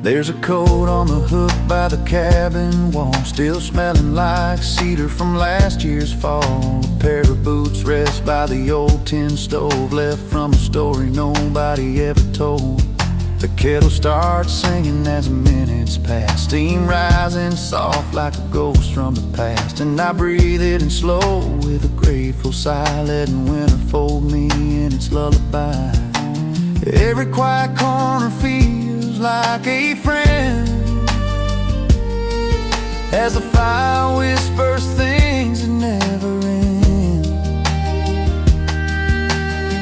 There's a coat on the hook by the cabin wall, still smelling like cedar from last year's fall. A pair of boots rest by the old tin stove, left from a story nobody ever told. The kettle starts singing as the minutes pass, steam rising soft like a ghost from the past, and I breathe it in slow with a grateful sigh, letting winter fold me in its lullaby. Every quiet corner feels like a friend, as the fire whispers things that never end.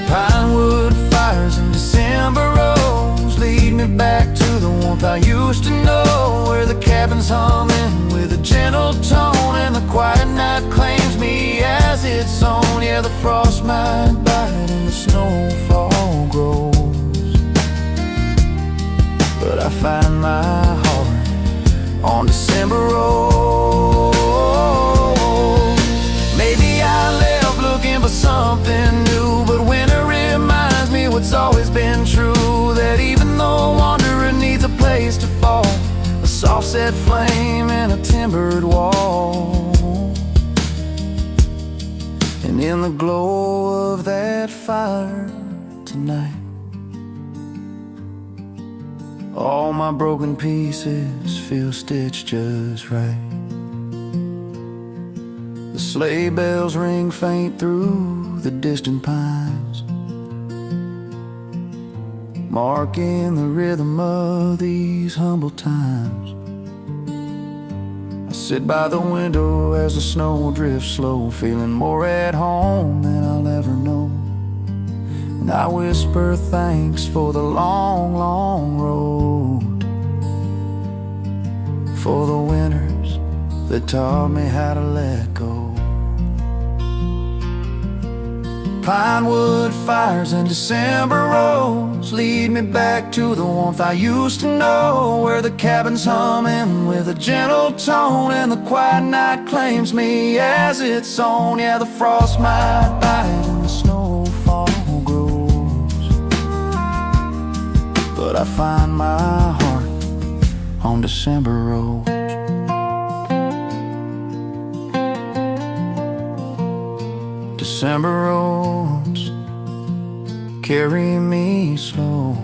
Pinewood fires and December roads lead me back to the warmth I used to know, where the cabin's humming with a gentle tone, and the quiet night claims me as its own. Yeah, the frost might bite and the snowfall grows, but I find my heart on December roads. Maybe I left looking for something new, but winter reminds me what's always been true, that even though wanderer needs a place to fall, a soft set flame and a timbered wall, and in the glow of that that fire tonight. All my broken pieces feel stitched just right. The sleigh bells ring faint through the distant pines, marking the rhythm of these humble times. I sit by the window as the snow drifts slow, feeling more at home than I'll ever know. And I whisper thanks for the long, long road, for the winters that taught me how to let go. Pinewood fires and December roads lead me back to the warmth I used to know, where the cabin's humming with a gentle tone and the quiet night claims me as its own. Yeah, the frost might bite and the snowfall grows, but I find my heart on December roads. December roads carry me slow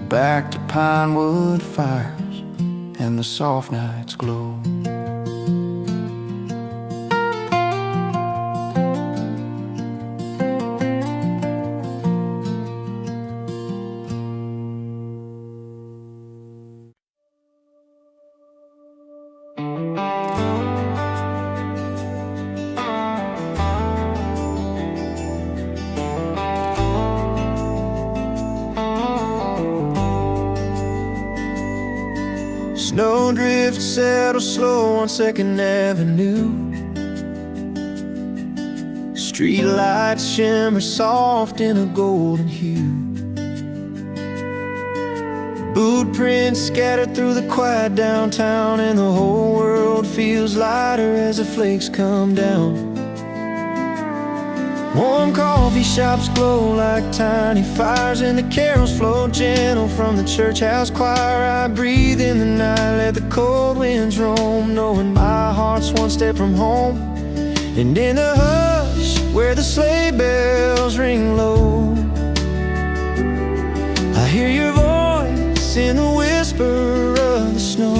back to pinewood fires and the soft night's glow. Snowdrift settle slow on 2nd Avenue. Street lights shimmer soft in a golden hue. Boot prints scattered through the quiet downtown, and the whole world feels lighter as the flakes come down. Warm coffee shops glow like tiny fires, and the carols flow gentle from the church house choir. I breathe in the night, let the cold winds roam, knowing my heart's one step from home. And in the hush where the sleigh bells ring low, I hear your voice in the whisper of the snow.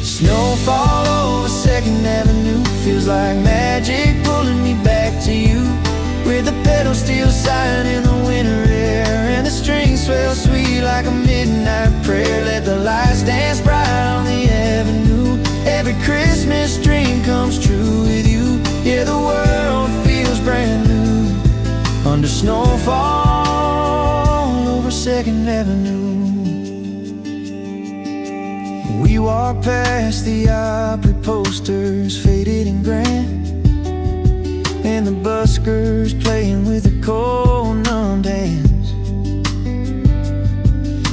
Snowfall over 2nd Avenue feels like magic pulling me back to you, with the pedals still sighing in the winter air, and the strings swell sweet like a midnight prayer. Let the lights dance bright on the avenue. Every Christmas dream comes true with you. Yeah, the world feels brand new under snowfall over 2nd Avenue. We walk past the Opry posters, faded and grand, and the buskers playing with their cold, numbed hands.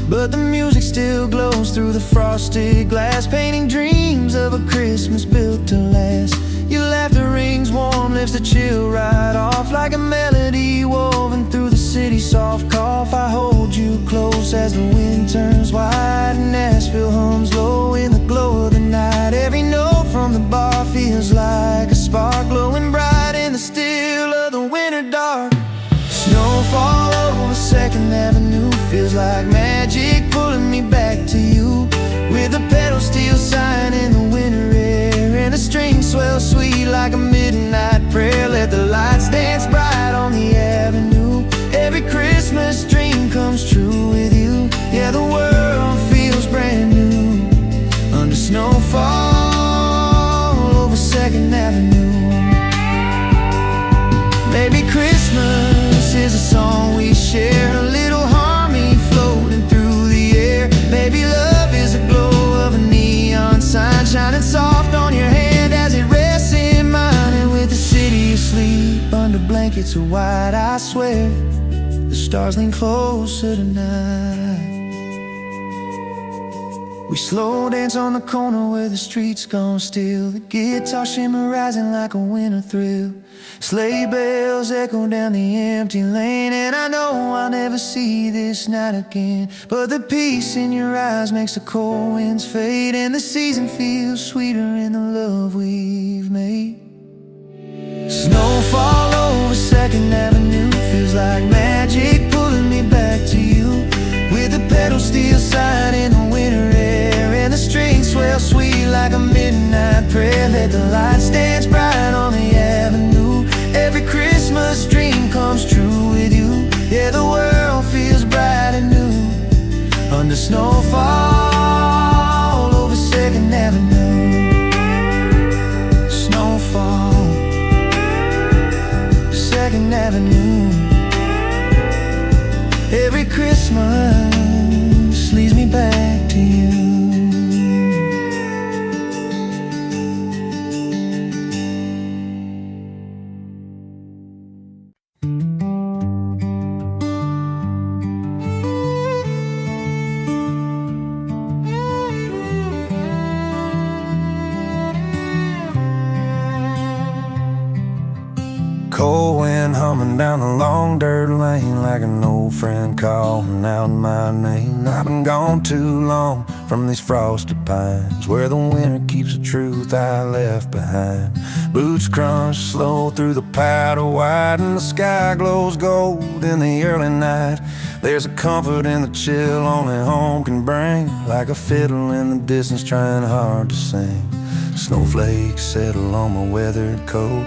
But the music still glows through the frosted glass, painting dreams of a Christmas built to last. Your laughter rings warm, lifts the chill right off, like a melody woven through the city's soft cough. I hold you close as the wind turns white, and Nashville hums low in the glow of the night. Every note from the bar feels like a spark, glowing bright in the still of the winter dark. Snowfall over 2nd Avenue feels like magic pulling me back to you, with the pedals still sighing in the winter air, and the strings swell sweet like a midnight prayer. Let the lights dance bright on the avenue. Every Christmas dream comes true with you. Yeah, the world feels brand new under snowfall over 2nd Avenue. Maybe Christmas is a song we share, a little harmony floating through the air. Maybe love is a glow of a neon sign shining soft on your hand as it rests in mine. And with the city asleep under blankets of white, I swear the stars lean closer tonight. We slow dance on the corner where the streets gone still, the guitar shimmer rising like a winter thrill. Sleigh bells echo down the empty lane, and I know I'll never see this night again, but the peace in your eyes makes the cold winds fade, and the season feels sweeter in the love we've made. Snowfall over 2nd Avenue feels like magic pulling me back to you. With the pedal steel sign in the winter air, and the strings swell sweet like a midnight prayer. Let the lights dance bright on the avenue. Every Christmas dream comes true with you. Yeah, the world feels bright and new under snowfall over 2nd Avenue. Snowfall 2nd Avenue. Every Christmas leads me back to you. Cold wind humming down the long dirt lane, like an old friend calling out my name. I've been gone too long from these frosted pines, where the winter keeps the truth I left behind. Boots crunch slow through the powder white, and the sky glows gold in the early night. There's a comfort in the chill only home can bring, like a fiddle in the distance trying hard to sing. Snowflakes settle on my weathered coat,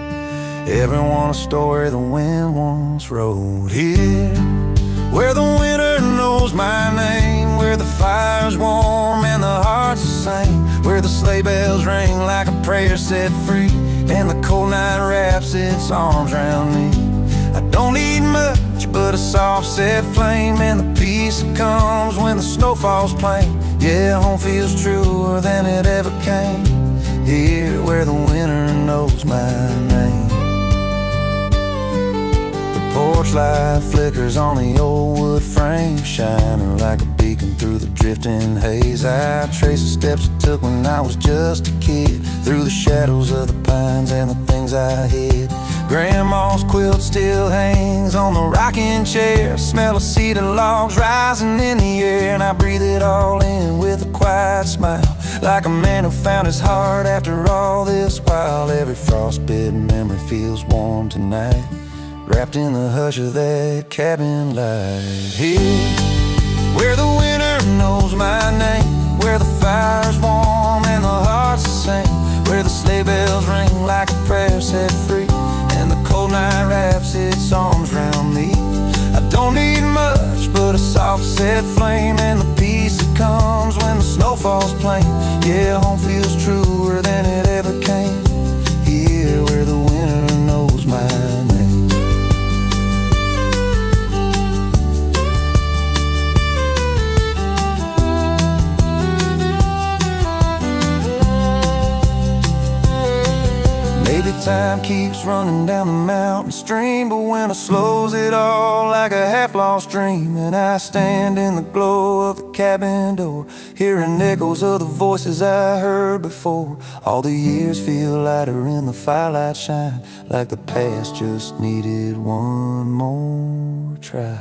everyone a story the wind once wrote. Here, where the winter knows my name, where the fire's warm and the heart's the same, where the sleigh bells ring like a prayer set free, and the cold night wraps its arms around me. I don't need much but a soft set flame, and the peace that comes when the snow falls plain. Yeah, home feels truer than it ever came. Here, where the winter knows my name. Porch light flickers on the old wood frame, shining like a beacon through the drifting haze. I trace the steps I took when I was just a kid, through the shadows of the pines and the things I hid. Grandma's quilt still hangs on the rocking chair, smell of cedar logs rising in the air, and I breathe it all in with a quiet smile, like a man who found his heart after all this while. Every frostbitten memory feels warm tonight, wrapped in the hush of that cabin light. Here, where the winter knows my name, where the fire's warm and the heart's the same, where the sleigh bells ring like a prayer set free, and the cold night wraps its arms around me. I don't need much but a soft set flame, and the peace that comes when the snow falls plain. Yeah, home feels truer than it ever came. Here, where the winter knows my name. Maybe time keeps running down the mountain stream, but winter slows it all like a half-lost dream. And I stand in the glow of the cabin door, hearing echoes of the voices I heard before. All the years feel lighter in the firelight shine, like the past just needed one more try.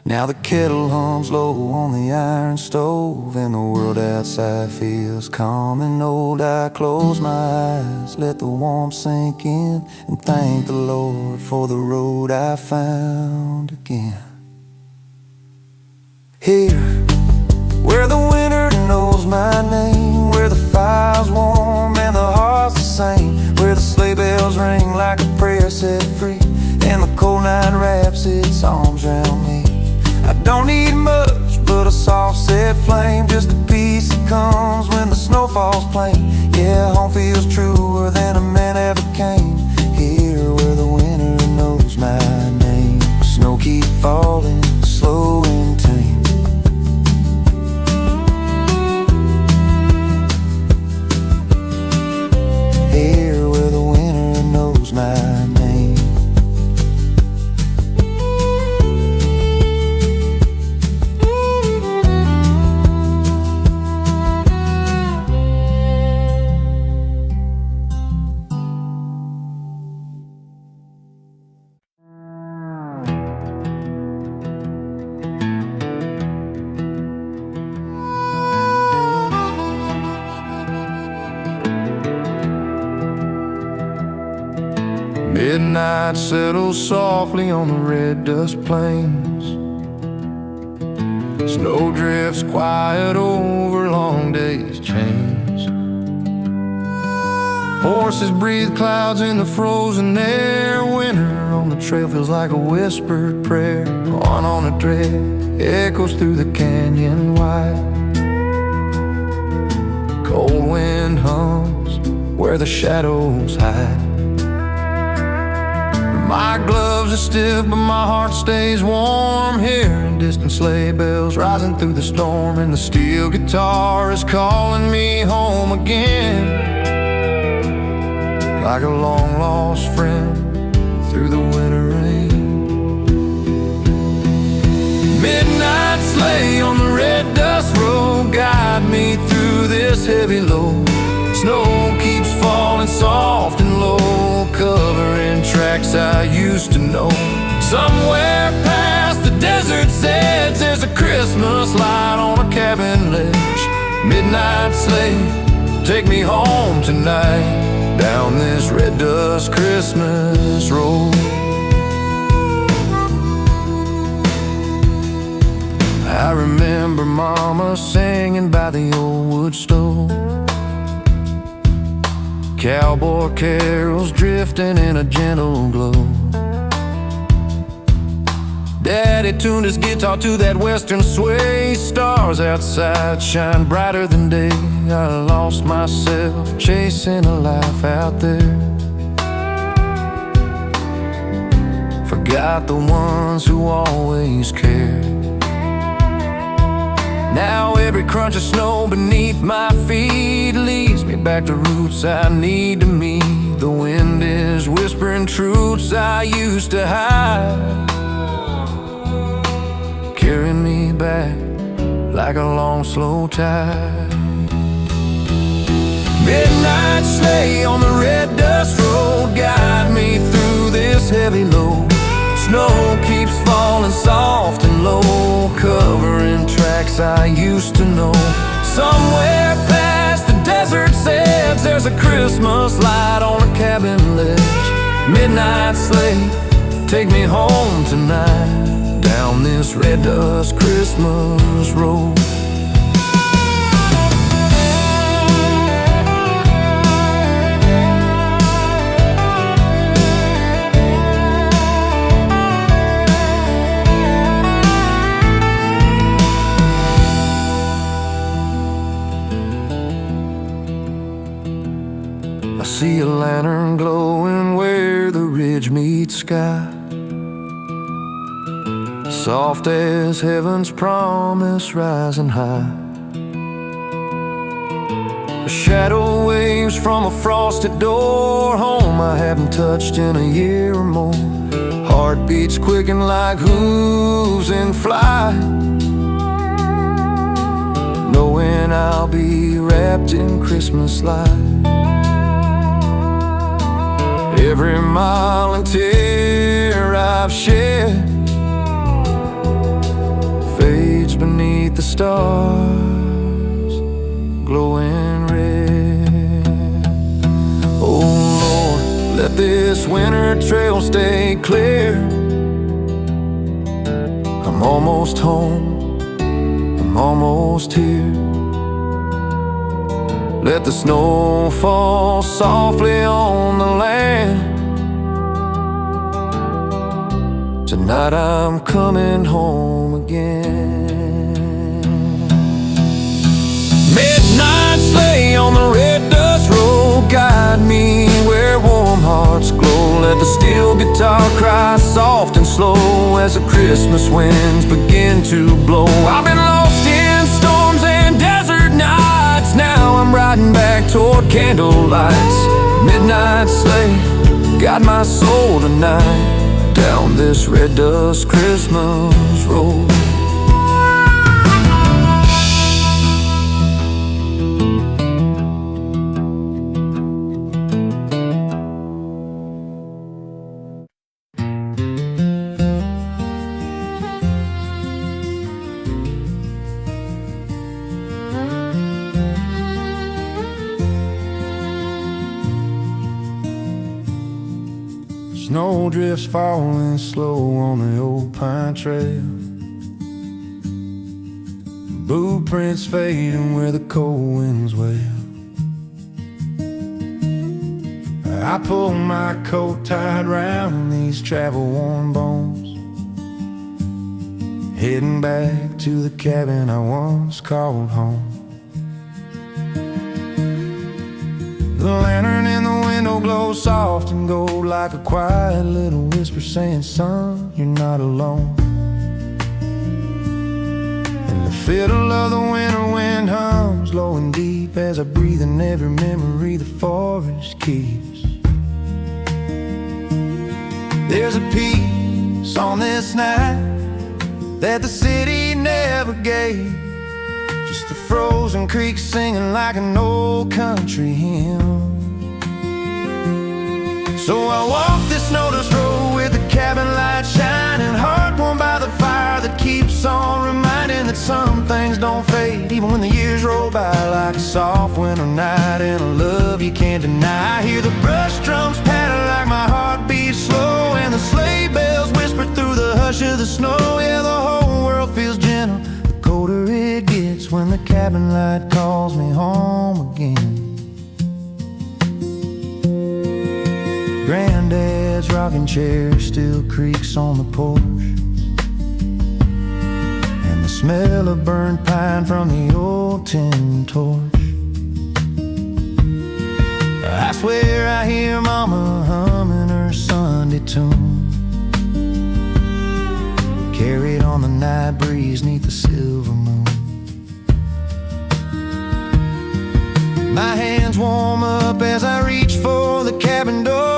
Now the kettle hums low on the iron stove, and the world outside feels calm and old. I close my eyes, let the warmth sink in, and thank the Lord for the road I found again. Here, where the winter knows my name, where the fire's warm and the heart's the same, where the sleigh bells ring like a prayer set free, and the cold night wraps its arms around me. I don't need much but a soft set flame, just the peace that comes when the snow falls plain. Yeah, home feels truer than a man ever came. Here, where the winter knows my name. Snow keep falling, slow and tame. Here, where the winter knows my name. Midnight settles softly on the red dust plains. Snow drifts quiet over long days' chains. Horses breathe clouds in the frozen air. Winter on the trail feels like a whispered prayer. On a tread echoes through the canyon wide. Cold wind hums where the shadows hide. My gloves are stiff, but my heart stays warm. Hearing distant sleigh bells rising through the storm, and the steel guitar is calling me home again, like a long-lost friend through the winter rain. Midnight sleigh on the red dust road, guide me through this heavy load. Snow keeps falling soft and low, covering tracks I used to know. Somewhere past the desert's edge, there's a Christmas light on a cabin ledge. Midnight sleigh, take me home tonight, down this red dust Christmas road. I remember Mama singing by the old wood stove, cowboy carols drifting in a gentle glow. Daddy tuned his guitar to that western sway. Stars outside shine brighter than day. I lost myself chasing a life out there. Forgot the ones who always cared. Now every crunch of snow beneath my feet leads me back to roots I need to meet. The wind is whispering truths I used to hide, carrying me back like a long, slow tide. Midnight sleigh on the red dust road, guide me through this heavy load. Snow keeps falling soft and low, covering tracks I used to know. Somewhere past the desert's edge, there's a Christmas light on a cabin ledge. Midnight sleigh, take me home tonight, down this red dust Christmas road. I see a lantern glowing where the ridge meets sky, soft as heaven's promise rising high. A shadow waves from a frosted door, home I haven't touched in a year or more. Heartbeats quicken like hooves in flight, knowing I'll be wrapped in Christmas light. Every mile and tear I've shed fades beneath the stars, glowing red. Oh Lord, let this winter trail stay clear. I'm almost home, I'm almost here. Let the snow fall softly on the land. Tonight I'm coming home again. Midnight sleigh on the red dust road, guide me where warm hearts glow. Let the steel guitar cry soft and slow as the Christmas winds begin to blow. I've been lost in storms and desert nights, now I'm riding back toward candle lights. Midnight sleigh, guide my soul tonight, down this red dust Christmas road. Snow drifts falling slow on the old pine trail. Blueprints fading where the cold winds wail. I pull my coat tied round these travel-worn bones, heading back to the cabin I once called home. The lantern in the window glows soft and gold like a quiet little whisper saying, son, you're not alone. And the fiddle of the winter wind hums low and deep as I breathe in every memory the forest keeps. There's a peace on this night that the city never gave. Just the frozen creek singing like an old country hymn. So I walk this notice road with the cabin light shining, heart warmed by the fire that keeps on reminding that some things don't fade, even when the years roll by like a soft winter night. And a love you can't deny. I hear the brush drums patter like my heart beats slow, and the sleigh bells whisper through the hush of the snow. Yeah, the whole world feels gentle the colder it gets when the cabin light calls me home again. Granddad's rocking chair still creaks on the porch, and the smell of burnt pine from the old tin torch. I swear I hear Mama humming her Sunday tune, carried on the night breeze neath the silver moon. My hands warm up as I reach for the cabin door,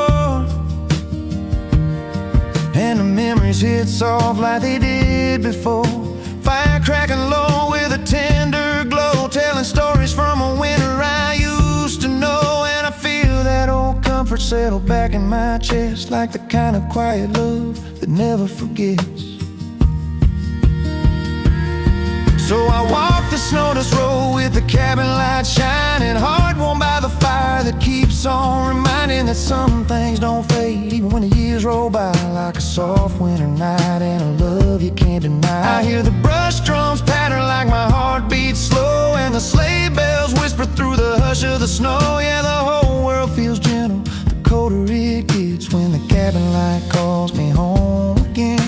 and the memories hit soft like they did before. Fire cracking low with a tender glow, telling stories from a winter I used to know. And I feel that old comfort settle back in my chest, like the kind of quiet love that never forgets. So I walk the snow-dust road with the cabin light shining, heart warmed by the fire that keeps on reminding that some things don't fade, even when the years roll by like a soft winter night. And a love you can't deny. I hear the brush drums patter like my heart beats slow, and the sleigh bells whisper through the hush of the snow. Yeah, the whole world feels gentle the colder it gets when the cabin light calls me home again.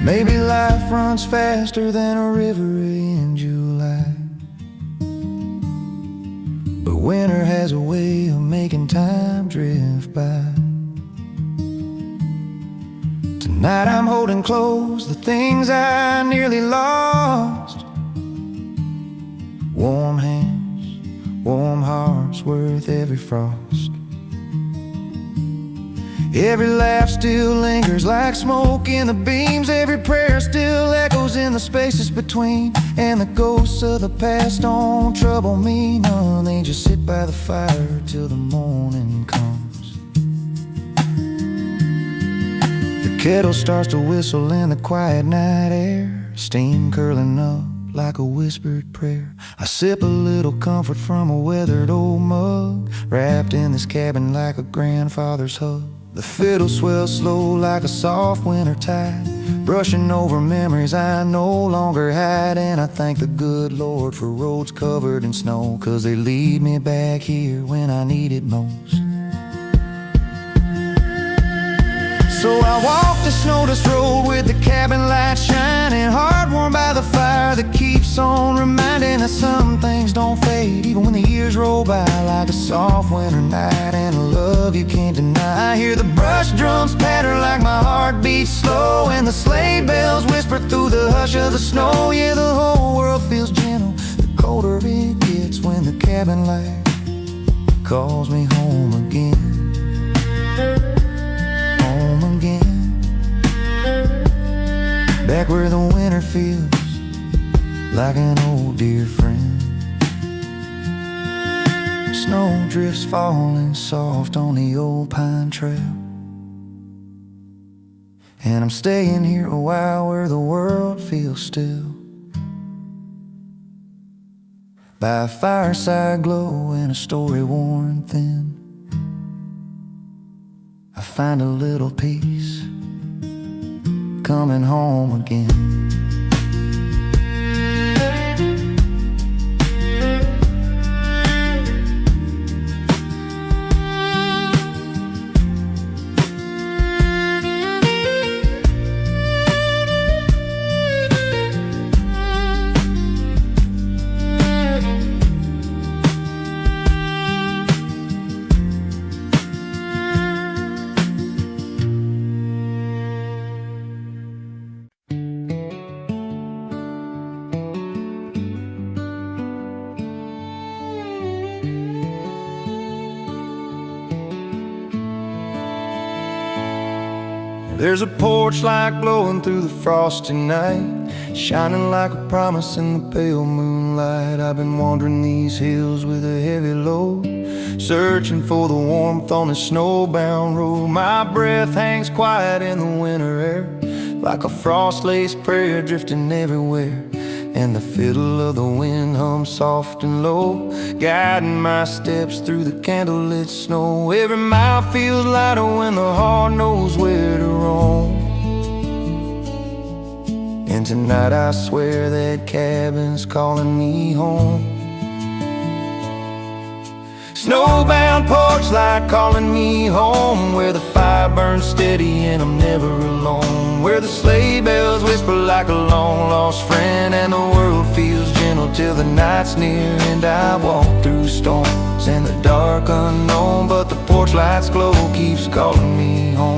Maybe life runs faster than a river in July, but winter has a way of making time drift by. Tonight I'm holding close the things I nearly lost. Warm hands, warm hearts, worth every frost. Every laugh still lingers like smoke in the beams. Every prayer still echoes in the spaces between. And the ghosts of the past don't trouble me none. They just sit by the fire till the morning comes. The kettle starts to whistle in the quiet night air, steam curling up like a whispered prayer. I sip a little comfort from a weathered old mug, wrapped in this cabin like a grandfather's hug. The fiddle swells slow like a soft winter tide, brushing over memories I no longer hide. And I thank the good Lord for roads covered in snow, 'cause they lead me back here when I need it most. So I walk the snow-dust road with the cabin light shining, heart warmed by the fire that keeps on reminding that some things don't fade, even when the years roll by like a soft winter night. And a love you can't deny. I hear the brush drums patter like my heart beats slow, and the sleigh bells whisper through the hush of the snow. Yeah, the whole world feels gentle the colder it gets when the cabin light calls me home again. Back where the winter feels like an old dear friend. Snow drifts falling soft on the old pine trail, and I'm staying here a while where the world feels still, by a fireside glow and a story worn thin. find a little peace coming home again. There's a porch light glowing through the frosty night, shining like a promise in the pale moonlight. I've been wandering these hills with a heavy load, searching for the warmth on this snowbound road. My breath hangs quiet in the winter air, like a frost-laced prayer drifting everywhere. And the fiddle of the wind hums soft and low, guiding my steps through the candlelit snow. Every mile feels lighter when the heart knows where to roam. And tonight I swear that cabin's calling me home. Snowbound porch light calling me home, where the fire burns steady and I'm never alone, where the sleigh bells whisper like a long-lost friend, and the world feels gentle till the night's near. And I walk through storms and the dark unknown, but the porch light's glow keeps calling me home.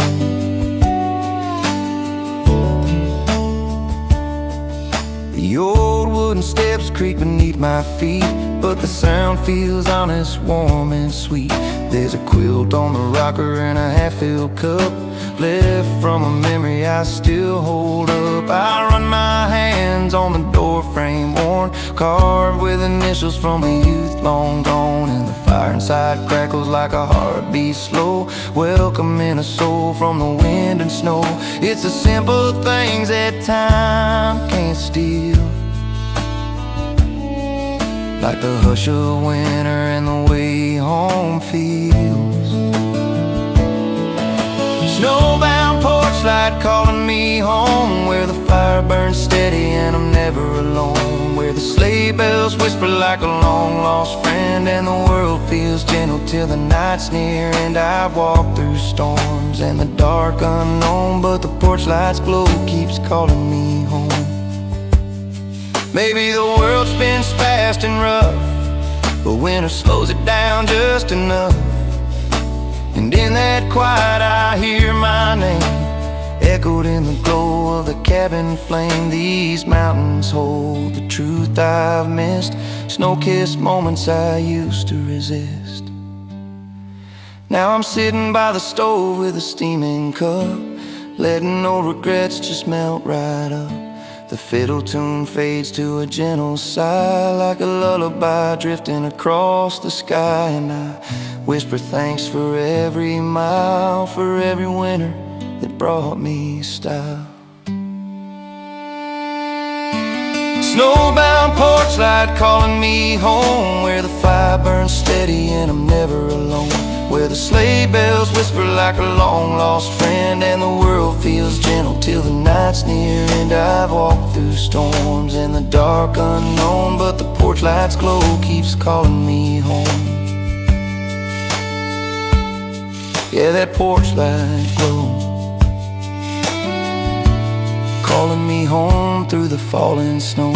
The old wooden steps creak beneath my feet, but the sound feels honest, warm and sweet. There's a quilt on the rocker and a half-filled cup left from a memory I still hold up. I run my hands on the door frame, worn, carved with initials from a youth long gone. And the fire inside crackles like a heartbeat slow, welcoming a soul from the wind and snow. It's the simple things that time can't steal, like the hush of winter and the way home feels. Snowbound porch light calling me home, where the fire burns steady and I'm never alone, where the sleigh bells whisper like a long-lost friend, and the world feels gentle till the night's near. And I've walked through storms and the dark unknown, but the porch light's glow keeps calling me home. Maybe the world spins fast and rough, but winter slows it down just enough. And in that quiet I hear my name, echoed in the glow of the cabin flame. These mountains hold the truth I've missed, snow-kissed moments I used to resist. Now I'm sitting by the stove with a steaming cup, letting old regrets just melt right up. The fiddle tune fades to a gentle sigh, like a lullaby drifting across the sky. And I whisper thanks for every mile, for every winter that brought me style. Snowbound porch light calling me home, where the fire burns steady and I'm never alone, where the sleigh bells whisper like a long-lost friend, and the world feels gentle till the night's near. And I've walked through storms in the dark unknown, but the porch light's glow keeps calling me home. Yeah, that porch light glow, calling me home through the falling snow.